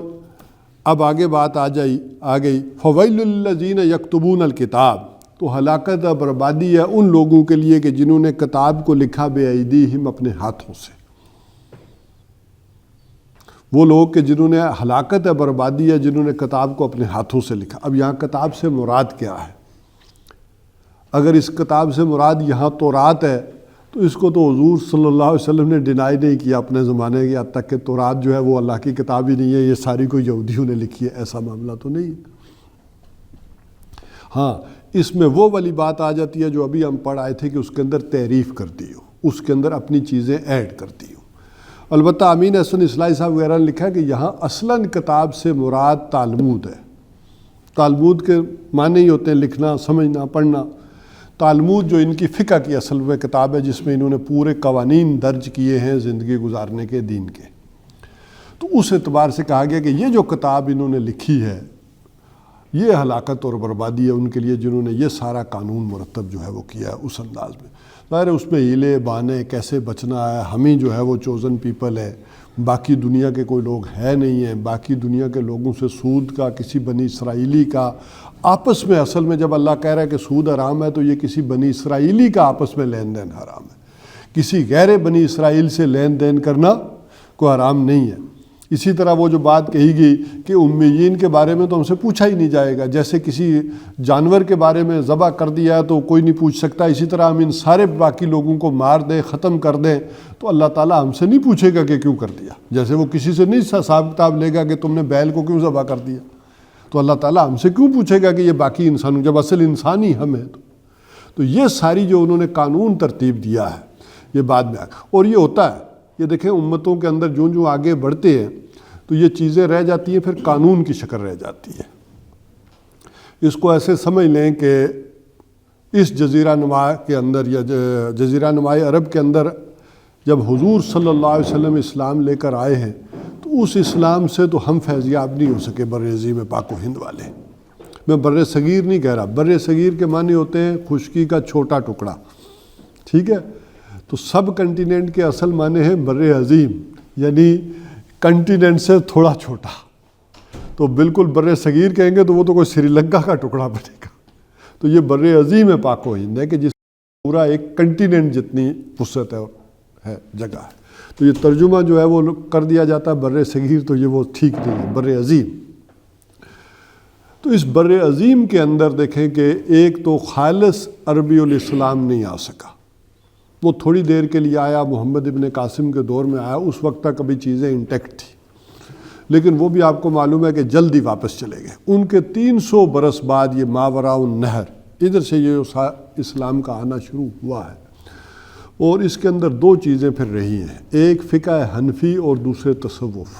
S1: اب آگے بات آ گئی فَوَيْلُ لِلَّذِينَ يَكْتُبُونَ الْكِتَابَ، تو ہلاکت اور بربادی ہے ان لوگوں کے لیے کہ جنہوں نے کتاب کو لکھا بے ایدیہم، اپنے ہاتھوں سے. وہ لوگ کہ جنہوں نے ہلاکت ہے، بربادی ہے جنہوں نے کتاب کو اپنے ہاتھوں سے لکھا. اب یہاں کتاب سے مراد کیا ہے؟ اگر اس کتاب سے مراد یہاں تورات ہے تو اس کو تو حضور صلی اللہ علیہ وسلم نے ڈینائی نہیں کیا اپنے زمانے کے، حد تک کہ تورات جو ہے وہ اللہ کی کتاب ہی نہیں ہے، یہ ساری کوئی یہودیوں نے لکھی ہے، ایسا معاملہ تو نہیں. ہاں اس میں وہ والی بات آ جاتی ہے جو ابھی ہم پڑھ آئے تھے کہ اس کے اندر تعریف کرتی ہو، اس کے اندر اپنی چیزیں ایڈ کرتی ہو. البتہ امین احسن اصلاحی صاحب وغیرہ نے لکھا ہے کہ یہاں اصلاً کتاب سے مراد تالمود ہے. تالمود کے معنی ہی ہوتے ہیں لکھنا، سمجھنا، پڑھنا. تالمود جو ان کی فقہ کی اصل میں کتاب ہے جس میں انہوں نے پورے قوانین درج کیے ہیں زندگی گزارنے کے دین کے. تو اس اعتبار سے کہا گیا کہ یہ جو کتاب انہوں نے لکھی ہے یہ ہلاکت اور بربادی ہے ان کے لیے جنہوں نے یہ سارا قانون مرتب جو ہے وہ کیا ہے اس انداز میں. ظاہر ہے اس میں ہیلے بانے کیسے بچنا ہے، ہم ہی جو ہے وہ چوزن پیپل ہے، باقی دنیا کے کوئی لوگ ہے نہیں ہیں. باقی دنیا کے لوگوں سے سود کا، کسی بنی اسرائیلی کا آپس میں، اصل میں جب اللہ کہہ رہا ہے کہ سود حرام ہے تو یہ کسی بنی اسرائیلی کا آپس میں لین دین حرام ہے. کسی غیر بنی اسرائیل سے لین دین کرنا کوئی حرام نہیں ہے. اسی طرح وہ جو بات کہی گئی کہ امیین کے بارے میں تو ہم سے پوچھا ہی نہیں جائے گا، جیسے کسی جانور کے بارے میں ذبح کر دیا ہے تو کوئی نہیں پوچھ سکتا، اسی طرح ہم ان سارے باقی لوگوں کو مار دیں، ختم کر دیں تو اللہ تعالیٰ ہم سے نہیں پوچھے گا کہ کیوں کر دیا. جیسے وہ کسی سے نہیں حساب کتاب لے گا کہ تم نے بیل کو کیوں ذبح کر دیا، تو اللہ تعالیٰ ہم سے کیوں پوچھے گا کہ یہ باقی انسانوں، جب اصل انسان ہی ہم ہیں. تو یہ ساری جو انہوں نے قانون ترتیب دیا ہے یہ بعد میں اور یہ ہوتا ہے. یہ دیکھیں امتوں کے اندر جو آگے بڑھتے ہیں تو یہ چیزیں رہ جاتی ہیں، پھر قانون کی شکل رہ جاتی ہے. اس کو ایسے سمجھ لیں کہ اس جزیرہ نما کے اندر یا جزیرہ نمائے عرب کے اندر جب حضور صلی اللہ علیہ وسلم اسلام لے کر آئے ہیں تو اس اسلام سے تو ہم فیضیاب نہیں ہو سکے بر عظیم پاک و ہند والے. میں بر صغیر نہیں کہہ رہا، بر صغیر کے معنی ہوتے ہیں خشکی کا چھوٹا ٹکڑا، ٹھیک ہے. تو سب کنٹیننٹ کے اصل معنی ہیں بر عظیم، یعنی کنٹیننٹ سے تھوڑا چھوٹا. تو بالکل بر صغیر کہیں گے تو وہ تو کوئی سری لنکا کا ٹکڑا بنے گا. تو یہ بر عظیم پاک و ہند ہے کہ جس پورا ایک کنٹیننٹ جتنی وسعت ہے جگہ ہے. تو یہ ترجمہ جو ہے وہ کر دیا جاتا ہے بر صغیر، تو یہ وہ ٹھیک نہیں ہے، بر عظیم. تو اس بر عظیم کے اندر دیکھیں کہ ایک تو خالص عربی الاسلام نہیں آ سکا، وہ تھوڑی دیر کے لیے آیا، محمد ابن قاسم کے دور میں آیا، اس وقت تک ابھی چیزیں انٹیکٹ تھیں، لیکن وہ بھی آپ کو معلوم ہے کہ جلد ہی واپس چلے گئے۔ ان کے 300 برس بعد یہ ماوراء النہر، ادھر سے یہ اسلام کا آنا شروع ہوا ہے، اور اس کے اندر دو چیزیں پھر رہی ہیں، ایک فقہ حنفی اور دوسرے تصوف،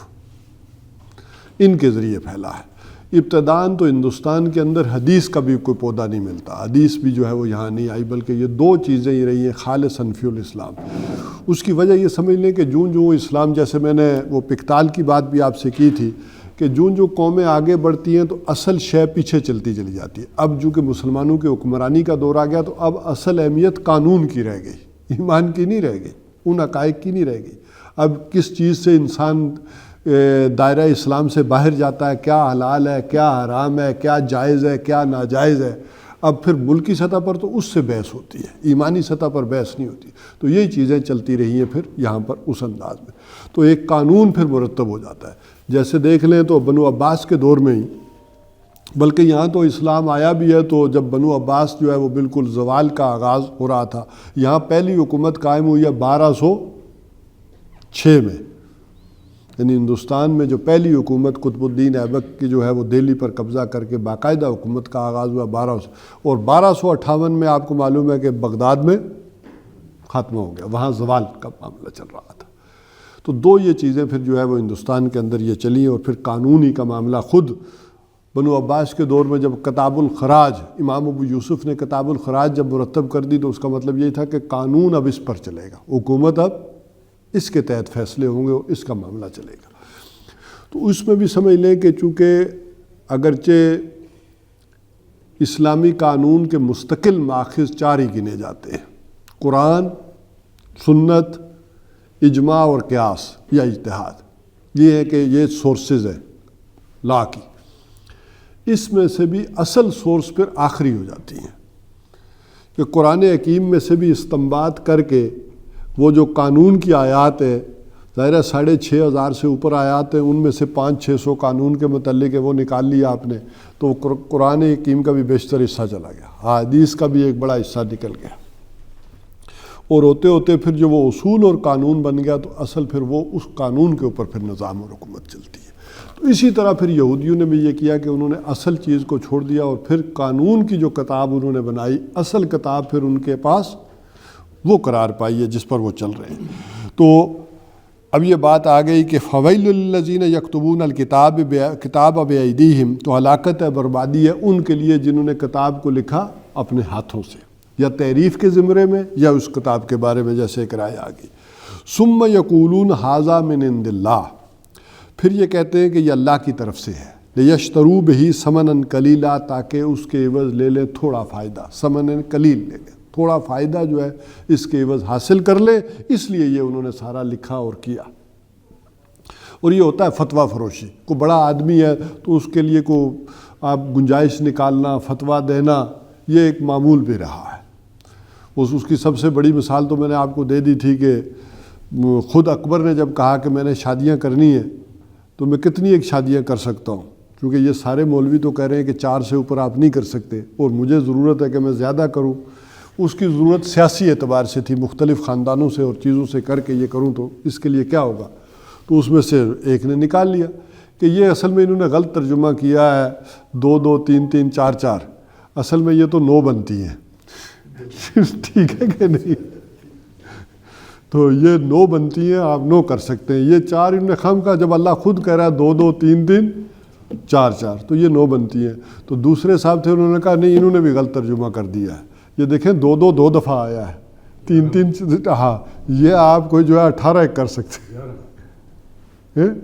S1: ان کے ذریعے پھیلا ہے۔ ابتداً تو ہندوستان کے اندر حدیث کا بھی کوئی پودا نہیں ملتا، حدیث بھی جو ہے وہ یہاں نہیں آئی، بلکہ یہ دو چیزیں ہی رہی ہیں خالص حنفی الاسلام۔ اس کی وجہ یہ سمجھ لیں کہ جوں اسلام، جیسے میں نے وہ پکتال کی بات بھی آپ سے کی تھی کہ جو قومیں آگے بڑھتی ہیں تو اصل شے پیچھے چلتی چلی جاتی ہے۔ اب چونکہ مسلمانوں کی حکمرانی کا دور آ گیا تو اب اصل اہمیت قانون کی رہ گئی، ایمان کی نہیں رہ گئی، ان حقائق کی نہیں رہ گئی۔ اب کس چیز سے انسان دائرہ اسلام سے باہر جاتا ہے، کیا حلال ہے، کیا حرام ہے، کیا جائز ہے، کیا ناجائز ہے، اب پھر ملکی سطح پر تو اس سے بحث ہوتی ہے، ایمانی سطح پر بحث نہیں ہوتی۔ تو یہی چیزیں چلتی رہی ہیں پھر یہاں پر اس انداز میں، تو ایک قانون پھر مرتب ہو جاتا ہے۔ جیسے دیکھ لیں تو بنو عباس کے دور میں ہی، بلکہ یہاں تو اسلام آیا بھی ہے تو جب بنو عباس جو ہے وہ بالکل زوال کا آغاز ہو رہا تھا، یہاں پہلی حکومت قائم ہوئی ہے 1206 میں، یعنی ہندوستان میں جو پہلی حکومت قطب الدین ایبک کی جو ہے وہ دہلی پر قبضہ کر کے باقاعدہ حکومت کا آغاز ہوا 1200، اور 1258 میں آپ کو معلوم ہے کہ بغداد میں ختم ہو گیا، وہاں زوال کا معاملہ چل رہا تھا۔ تو دو یہ چیزیں پھر جو ہے وہ ہندوستان کے اندر یہ چلیں، اور پھر قانونی کا معاملہ خود بنو عباس کے دور میں جب کتاب الخراج، امام ابو یوسف نے کتاب الخراج جب مرتب کر دی تو اس کا مطلب یہ تھا کہ قانون اب اس پر چلے گا، حکومت اب اس کے تحت فیصلے ہوں گے اور اس کا معاملہ چلے گا۔ تو اس میں بھی سمجھ لیں کہ چونکہ اگرچہ اسلامی قانون کے مستقل ماخذ 4 ہی گنے جاتے ہیں، قرآن، سنت، اجماع اور قیاس یا اجتہاد، یہ ہے کہ یہ سورسز ہیں لا کی، اس میں سے بھی اصل سورس پھر آخری ہو جاتی ہیں کہ قرآن حکیم میں سے بھی استنباط کر کے وہ جو قانون کی آیات ہے، ظاہر ہے 6500 سے اوپر آیات ہیں، ان میں سے 500-600 قانون کے متعلق ہے، وہ نکال لیا آپ نے تو قرآن حکیم کا بھی بیشتر حصہ چلا گیا، حدیث کا بھی ایک بڑا حصہ نکل گیا، اور ہوتے ہوتے پھر جو وہ اصول اور قانون بن گیا تو اصل پھر وہ اس قانون کے اوپر پھر نظام اور حکومت چلتی ہے۔ تو اسی طرح پھر یہودیوں نے بھی یہ کیا کہ انہوں نے اصل چیز کو چھوڑ دیا، اور پھر قانون کی جو کتاب انہوں نے بنائی، اصل کتاب پھر ان کے پاس وہ قرار پائی ہے جس پر وہ چل رہے ہیں۔ تو اب یہ بات آ گئی کہ فویل للذین یکتبون الکتاب کتاب بایدیہم، تو ہلاکت ہے، بربادی ہے ان کے لیے جنہوں نے کتاب کو لکھا اپنے ہاتھوں سے، یا تحریف کے زمرے میں یا اس کتاب کے بارے میں، جیسے ایک رائے آ گئی۔ ثم یقولون ھذا من عند اللہ، پھر یہ کہتے ہیں کہ یہ اللہ کی طرف سے ہے، لیشتروا بہ ثمنا قلیلا، تاکہ اس کے عوض لے لیں تھوڑا فائدہ، ثمن قلیل لے لیں، تھوڑا فائدہ جو ہے اس کے عوض حاصل کر لیں، اس لیے یہ انہوں نے سارا لکھا اور کیا۔ اور یہ ہوتا ہے فتویٰ فروشی، کوئی بڑا آدمی ہے تو اس کے لیے کوئی آپ گنجائش نکالنا، فتویٰ دینا، یہ ایک معمول بھی رہا ہے۔ اس کی سب سے بڑی مثال تو میں نے آپ کو دے دی تھی کہ خود اکبر نے جب کہا کہ میں نے شادیاں کرنی ہیں تو میں کتنی ایک شادیاں کر سکتا ہوں، کیونکہ یہ سارے مولوی تو کہہ رہے ہیں کہ 4 سے اوپر آپ نہیں کر سکتے، اور مجھے ضرورت ہے کہ میں زیادہ کروں۔ اس کی ضرورت سیاسی اعتبار سے تھی، مختلف خاندانوں سے اور چیزوں سے کر کے یہ کروں تو اس کے لیے کیا ہوگا، تو اس میں سے ایک نے نکال لیا کہ یہ اصل میں انہوں نے غلط ترجمہ کیا ہے، 2 2 3 3 4 4، اصل میں یہ تو 9 بنتی ہیں، ٹھیک ہے کہ نہیں؟ تو یہ 9 بنتی ہیں، آپ 9 کر سکتے ہیں، یہ 4 انہوں نے خام کا، جب اللہ خود کہہ رہا ہے 2 2 3 3 4 4 تو یہ 9 بنتی ہیں۔ تو دوسرے صاحب تھے، انہوں نے کہا نہیں، انہوں نے بھی غلط ترجمہ کر دیا ہے، یہ دیکھیں 2 2 2 دفعہ آیا ہے، 3 3، ہاں یہ آپ کوئی جو ہے 18 ایک کر سکتے ہیں،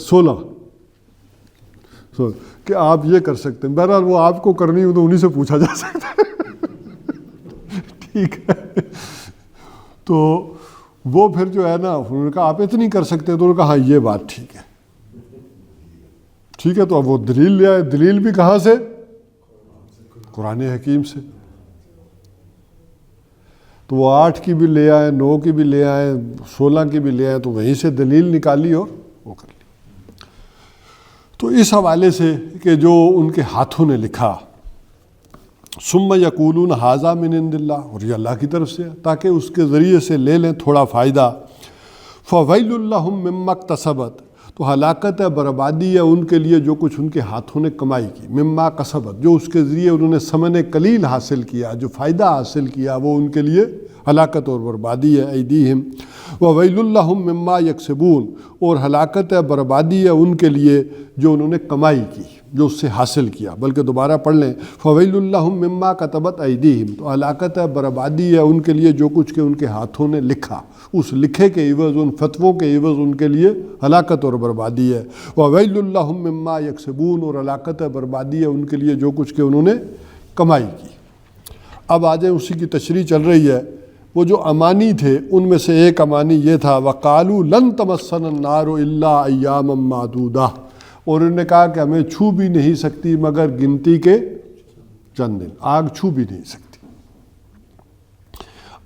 S1: 16 کہ آپ یہ کر سکتے ہیں۔ بہرحال وہ آپ کو کرنی ہو تو انہی سے پوچھا جا سکتا ہے، ٹھیک ہے؟ تو وہ پھر جو ہے نا انہوں نے کہا آپ اتنی کر سکتے ہیں، تو انہوں نے کہا ہاں یہ بات ٹھیک ہے، ٹھیک ہے۔ تو اب وہ دلیل لے آئے، دلیل بھی کہاں سے؟ قرآن حکیم سے۔ تو وہ 8 کی بھی لے آئے، 9 کی بھی لے آئے، 16 کی بھی لے آئے، تو وہیں سے دلیل نکالی اور وہ کر لی۔ تو اس حوالے سے کہ جو ان کے ہاتھوں نے لکھا، ثم یقولون ھذا من عند اللہ، اور یہ اللہ کی طرف سے ہے، تاکہ اس کے ذریعے سے لے لیں تھوڑا فائدہ۔ فویل لہم مما اکتسبت، تو ہلاکت ہے، بربادی ہے ان کے لیے جو کچھ ان کے ہاتھوں نے کمائی کی، مما کسبت، جو اس کے ذریعے انہوں نے ثمن قلیل حاصل کیا، جو فائدہ حاصل کیا، وہ ان کے لیے ہلاکت اور بربادی ہے۔ ایدیہم وویل لہم مما یکسبون، اور ہلاکت ہے، بربادی ہے ان کے لیے جو انہوں نے کمائی کی، جو اس سے حاصل کیا۔ بلکہ دوبارہ پڑھ لیں، فویل لہم مما کتبت ایدیہم، تو ہلاکت ہے، بربادی ہے ان کے لیے جو کچھ کہ ان کے ہاتھوں نے لکھا، اس لکھے کے عوض، ان فتووں کے عوض ان کے لیے ہلاکت اور بربادی ہے۔ وویل لہم مما یکسبون، اور ہلاکت ہے، بربادی ہے ان کے لیے جو کچھ کہ انہوں نے کمائی کی۔ اب آجائیں، اسی کی تشریح چل رہی ہے۔ وہ جو امانی تھے ان میں سے ایک امانی یہ تھا، وَقَالُوا لَن تَمَسَّنَا النَّارُ إِلَّا أَيَّامًا مَّعْدُودَةً، اور انہوں نے کہا کہ ہمیں چھو بھی نہیں سکتی مگر گنتی کے چند دن، آگ چھو بھی نہیں سکتی۔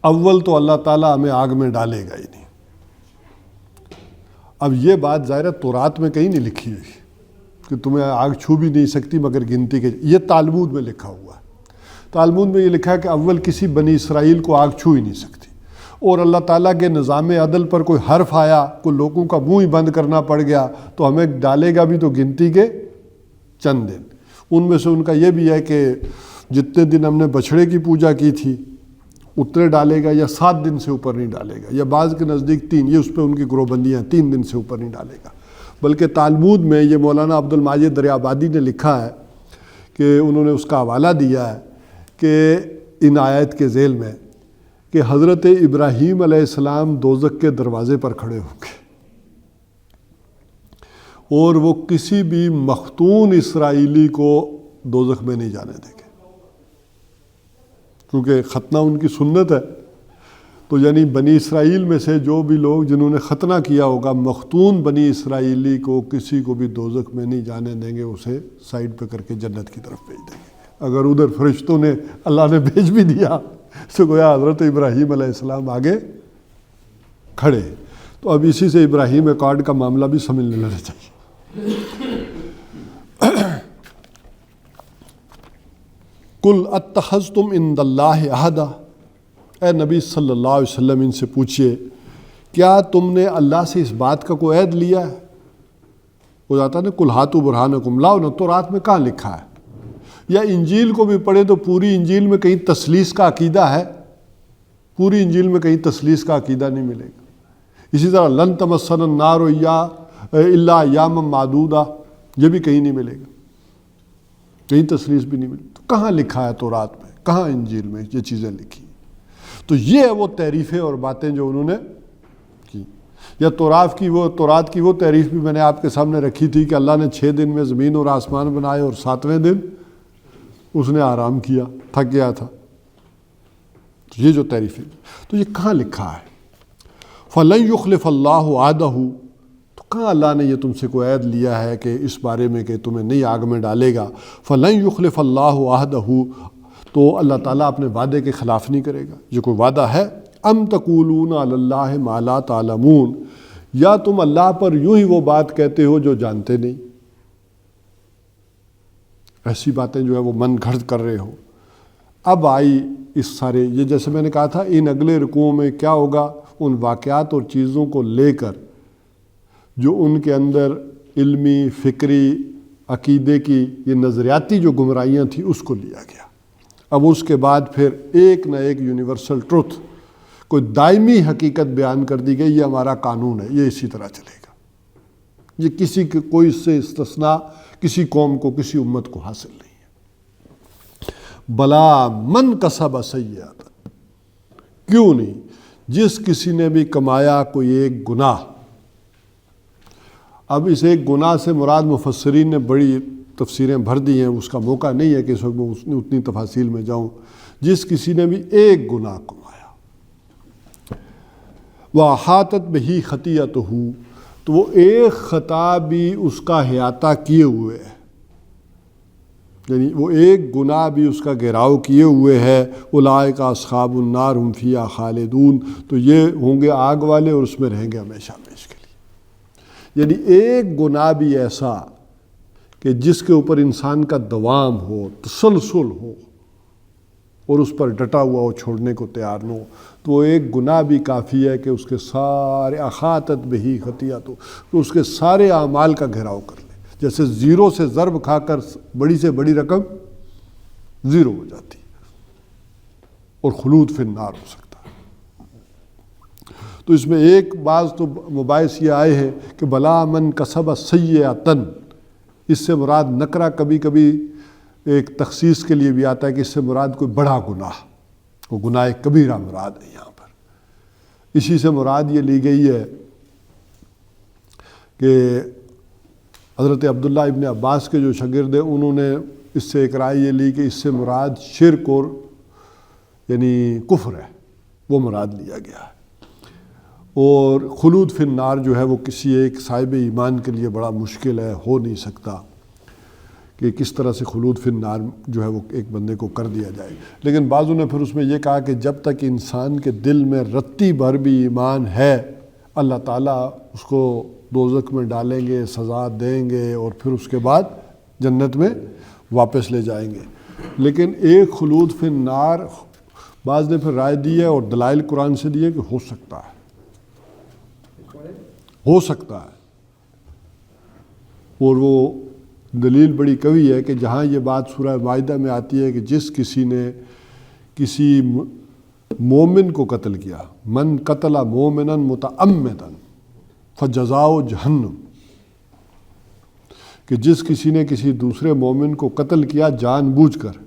S1: اول تو اللہ تعالیٰ ہمیں آگ میں ڈالے گا ہی نہیں۔ اب یہ بات ظاہر تورات میں کہیں نہیں لکھی ہوئی کہ تمہیں آگ چھو بھی نہیں سکتی مگر گنتی کے، یہ تالمود میں لکھا ہوا ہے۔ تالمود میں یہ لکھا ہے کہ اول کسی بنی اسرائیل کو آگ چھو ہی نہیں سکتی، اور اللہ تعالیٰ کے نظام عدل پر کوئی حرف آیا، کوئی لوگوں کا منہ ہی بند کرنا پڑ گیا، تو ہمیں ڈالے گا بھی تو گنتی کے چند دن۔ ان میں سے ان کا یہ بھی ہے کہ جتنے دن ہم نے بچھڑے کی پوجا کی تھی اتنے ڈالے گا، یا 7 دن سے اوپر نہیں ڈالے گا، یا بعض کے نزدیک 3، یہ اس پہ ان کی گروہ بندیاں، 3 دن سے اوپر نہیں ڈالے گا۔ بلکہ تالمود میں یہ مولانا عبد الماجد دریابادی نے لکھا ہے کہ انہوں نے اس کا حوالہ دیا ہے کہ ان آیت کے ذیل میں کہ حضرت ابراہیم علیہ السلام دوزخ کے دروازے پر کھڑے ہوں گے، اور وہ کسی بھی مختون اسرائیلی کو دوزخ میں نہیں جانے دیں گے، کیونکہ ختنہ ان کی سنت ہے۔ تو یعنی بنی اسرائیل میں سے جو بھی لوگ جنہوں نے ختنہ کیا ہوگا، مختون بنی اسرائیلی کو کسی کو بھی دوزخ میں نہیں جانے دیں گے، اسے سائڈ پہ کر کے جنت کی طرف بھیج دیں گے۔ اگر ادھر فرشتوں نے اللہ نے بھیج بھی دیا تو گویا حضرت ابراہیم علیہ السلام آگے کھڑے۔ تو اب اسی سے ابراہیم ایکارڈ کا معاملہ بھی سمجھ لینا چاہیے۔ قُلْ اتَّخَذْتُمْ عِندَ اللَّهِ عَہْدًا، اے نبی صلی اللہ علیہ وسلم ان سے پوچھئے کیا تم نے اللہ سے اس بات کا کوئی عہد لیا ہے؟ ہو جاتا ہے نا، قُلْ ہَاتُوا بُرْہَانَکُمْ، لاؤ نا، تورات میں کہاں لکھا ہے؟ یا انجیل کو بھی پڑھے تو پوری انجیل میں کہیں تثلیث کا عقیدہ ہے؟ پوری انجیل میں کہیں تثلیث کا عقیدہ نہیں ملے گا۔ اسی طرح لن تمسنا النار الا ایاما معدودہ، یہ بھی کہیں نہیں ملے گا، کہیں تثلیث بھی نہیں ملے۔ تو کہاں لکھا ہے تورات میں، کہاں انجیل میں یہ چیزیں لکھی؟ تو یہ ہے وہ تعریفیں اور باتیں جو انہوں نے کی۔ یا تورات کی وہ تعریف بھی میں نے آپ کے سامنے رکھی تھی کہ اللہ نے 6 دن میں زمین اور آسمان بنائے اور 7ویں دن اس نے آرام کیا، تھک گیا تھا۔ تو یہ جو تعریف ہے، تو یہ کہاں لکھا ہے؟ فَلَن يُخْلِفَ اللَّهُ عَهْدَهُ، تو کہاں اللہ نے یہ تم سے کوئی عہد لیا ہے کہ اس بارے میں کہ تمہیں نہیں آگ میں ڈالے گا؟ فَلَن يُخْلِفَ اللَّهُ عَهْدَهُ، تو اللہ تعالیٰ اپنے وعدے کے خلاف نہیں کرے گا، یہ کوئی وعدہ ہے۔ أَمْ تَقُولُونَ عَلَى اللَّهِ مَا لَا تَعْلَمُونَ، یا تم اللہ پر یوں ہی وہ بات کہتے ہو جو جانتے نہیں، ایسی باتیں جو ہے وہ من گھڑت کر رہے ہو۔ اب آئی اس سارے، یہ جیسے میں نے کہا تھا ان اگلے رکوعوں میں کیا ہوگا، ان واقعات اور چیزوں کو لے کر جو ان کے اندر علمی، فکری، عقیدے کی یہ نظریاتی جو گمراہیاں تھیں اس کو لیا گیا۔ اب اس کے بعد پھر ایک نہ ایک یونیورسل ٹروتھ، کوئی دائمی حقیقت بیان کر دی گئی، یہ ہمارا قانون ہے، یہ اسی طرح چلے گا، یہ کسی کے کوئی اس سے استثناء کسی قوم کو، کسی امت کو حاصل نہیں ہے۔ بلا من کسب سیئات، کیوں نہیں، جس کسی نے بھی کمایا کوئی ایک گناہ۔ اب اس ایک گناہ سے مراد مفسرین نے بڑی تفسیریں بھر دی ہیں، اس کا موقع نہیں ہے کہ اس وقت میں اتنی تفاصیل میں جاؤں۔ جس کسی نے بھی ایک گناہ کمایا، وَأَحَاطَتْ بِهِ خَطِیَّتُهُ، تو وہ ایک خطا بھی اس کا احاطہ کیے ہوئے ہے، یعنی وہ ایک گناہ بھی اس کا گھیراؤ کیے ہوئے ہے۔ اولئک اصحاب النار هم فیہا خالدون، تو یہ ہوں گے آگ والے اور اس میں رہیں گے ہمیشہ ہمیشہ کے لیے۔ یعنی ایک گناہ بھی ایسا کہ جس کے اوپر انسان کا دوام ہو، تسلسل ہو، اور اس پر ڈٹا ہوا ہو، چھوڑنے کو تیار نہ ہو، تو وہ ایک گناہ بھی کافی ہے کہ اس کے سارے احاطت بہی خطیئت ہو، تو اس کے سارے اعمال کا گھیراؤ کر لے۔ جیسے زیرو سے ضرب کھا کر بڑی سے بڑی رقم زیرو ہو جاتی ہے اور خلود فی النار ہو سکتا ہے۔ تو اس میں ایک بعض تو مباحث یہ آئے ہیں کہ بلا من کسب سیئۃً، اس سے مراد نکرہ کبھی کبھی ایک تخصیص کے لیے بھی آتا ہے کہ اس سے مراد کوئی بڑا گناہ، وہ گناہ کبیرہ مراد ہے یہاں پر۔ اسی سے مراد یہ لی گئی ہے کہ حضرت عبداللہ ابن عباس کے جو شاگرد ہیں انہوں نے اس سے ایک رائے یہ لی کہ اس سے مراد شرک اور یعنی کفر ہے، وہ مراد لیا گیا ہے، اور خلود فی النار جو ہے وہ کسی ایک صاحب ایمان کے لیے بڑا مشکل ہے، ہو نہیں سکتا کہ کس طرح سے خلود فی النار جو ہے وہ ایک بندے کو کر دیا جائے۔ لیکن بعضوں نے پھر اس میں یہ کہا کہ جب تک انسان کے دل میں رتی بھر بھی ایمان ہے، اللہ تعالیٰ اس کو دوزخ میں ڈالیں گے، سزا دیں گے، اور پھر اس کے بعد جنت میں واپس لے جائیں گے۔ لیکن ایک خلود فی النار بعض نے پھر رائے دی ہے اور دلائل قرآن سے دی ہے کہ ہو سکتا ہے، ہو سکتا ہے، اور وہ دلیل بڑی قوی ہے کہ جہاں یہ بات سورہ مائدہ میں آتی ہے کہ جس کسی نے کسی مومن کو قتل کیا، من قتل مومنا متعمدا فجزاؤ جہنم، کہ جس کسی نے کسی دوسرے مومن کو قتل کیا جان بوجھ کر،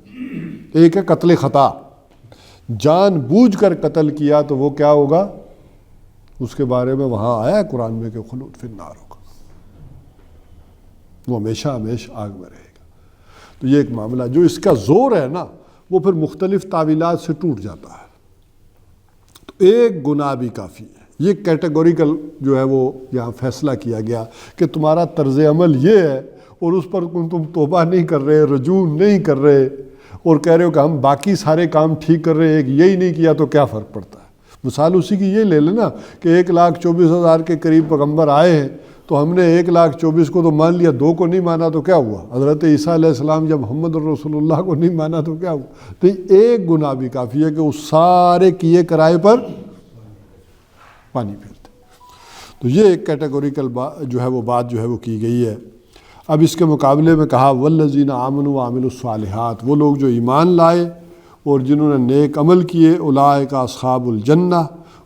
S1: ایک ہے قتل خطا، جان بوجھ کر قتل کیا تو وہ کیا ہوگا، اس کے بارے میں وہاں آیا ہے قرآن میں کہ خلود فی النار ہوگا، وہ ہمیشہ ہمیشہ آگ میں رہے گا۔ تو یہ ایک معاملہ جو اس کا زور ہے نا وہ پھر مختلف تعویلات سے ٹوٹ جاتا ہے۔ تو ایک گناہ بھی کافی ہے، یہ کیٹیگوریکل جو ہے وہ یہاں فیصلہ کیا گیا کہ تمہارا طرز عمل یہ ہے اور اس پر تم توبہ نہیں کر رہے، رجوع نہیں کر رہے، اور کہہ رہے ہو کہ ہم باقی سارے کام ٹھیک کر رہے ہیں، ایک یہی نہیں کیا تو کیا فرق پڑتا ہے۔ مثال اسی کی یہ لے لینا کہ 1,24,000 کے قریب پیغمبر آئے ہیں، تو ہم نے 1,24,000 کو تو مان لیا، 2 کو نہیں مانا تو کیا ہوا؟ حضرت عیسیٰ علیہ السلام جب محمد رسول اللہ کو نہیں مانا تو کیا ہوا؟ تو ایک گناہ بھی کافی ہے کہ اس سارے کیے کرائے پر پانی پھیرتے۔ تو یہ ایک کیٹیگوریکل جو ہے وہ بات جو ہے وہ کی گئی ہے۔ اب اس کے مقابلے میں کہا والذین آمنوا وعملوا الصالحات، وہ لوگ جو ایمان لائے اور جنہوں نے نیک عمل کیے، اولئک اصحاب الجنہ،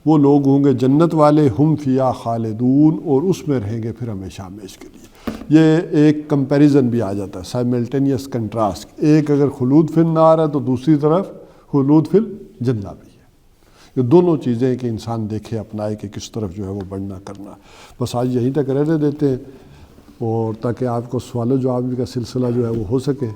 S1: وہ لوگ ہوں گے جنت والے، ہم فیہا خالدون، اور اس میں رہیں گے پھر ہمیشہ ہمیشہ کے لیے۔ یہ ایک کمپیریزن بھی آ جاتا ہے، سائملٹینیس کنٹراسٹ، ایک اگر خلود فی النار ہے تو دوسری طرف خلود فی الجنہ بھی ہے۔ یہ دونوں چیزیں کہ انسان دیکھے اپنائے کہ کس طرف جو ہے وہ بڑھنا کرنا۔ بس آج یہیں تک رہنے دیتے ہیں، اور تاکہ آپ کو سوال و جواب کا سلسلہ جو ہے وہ ہو سکے۔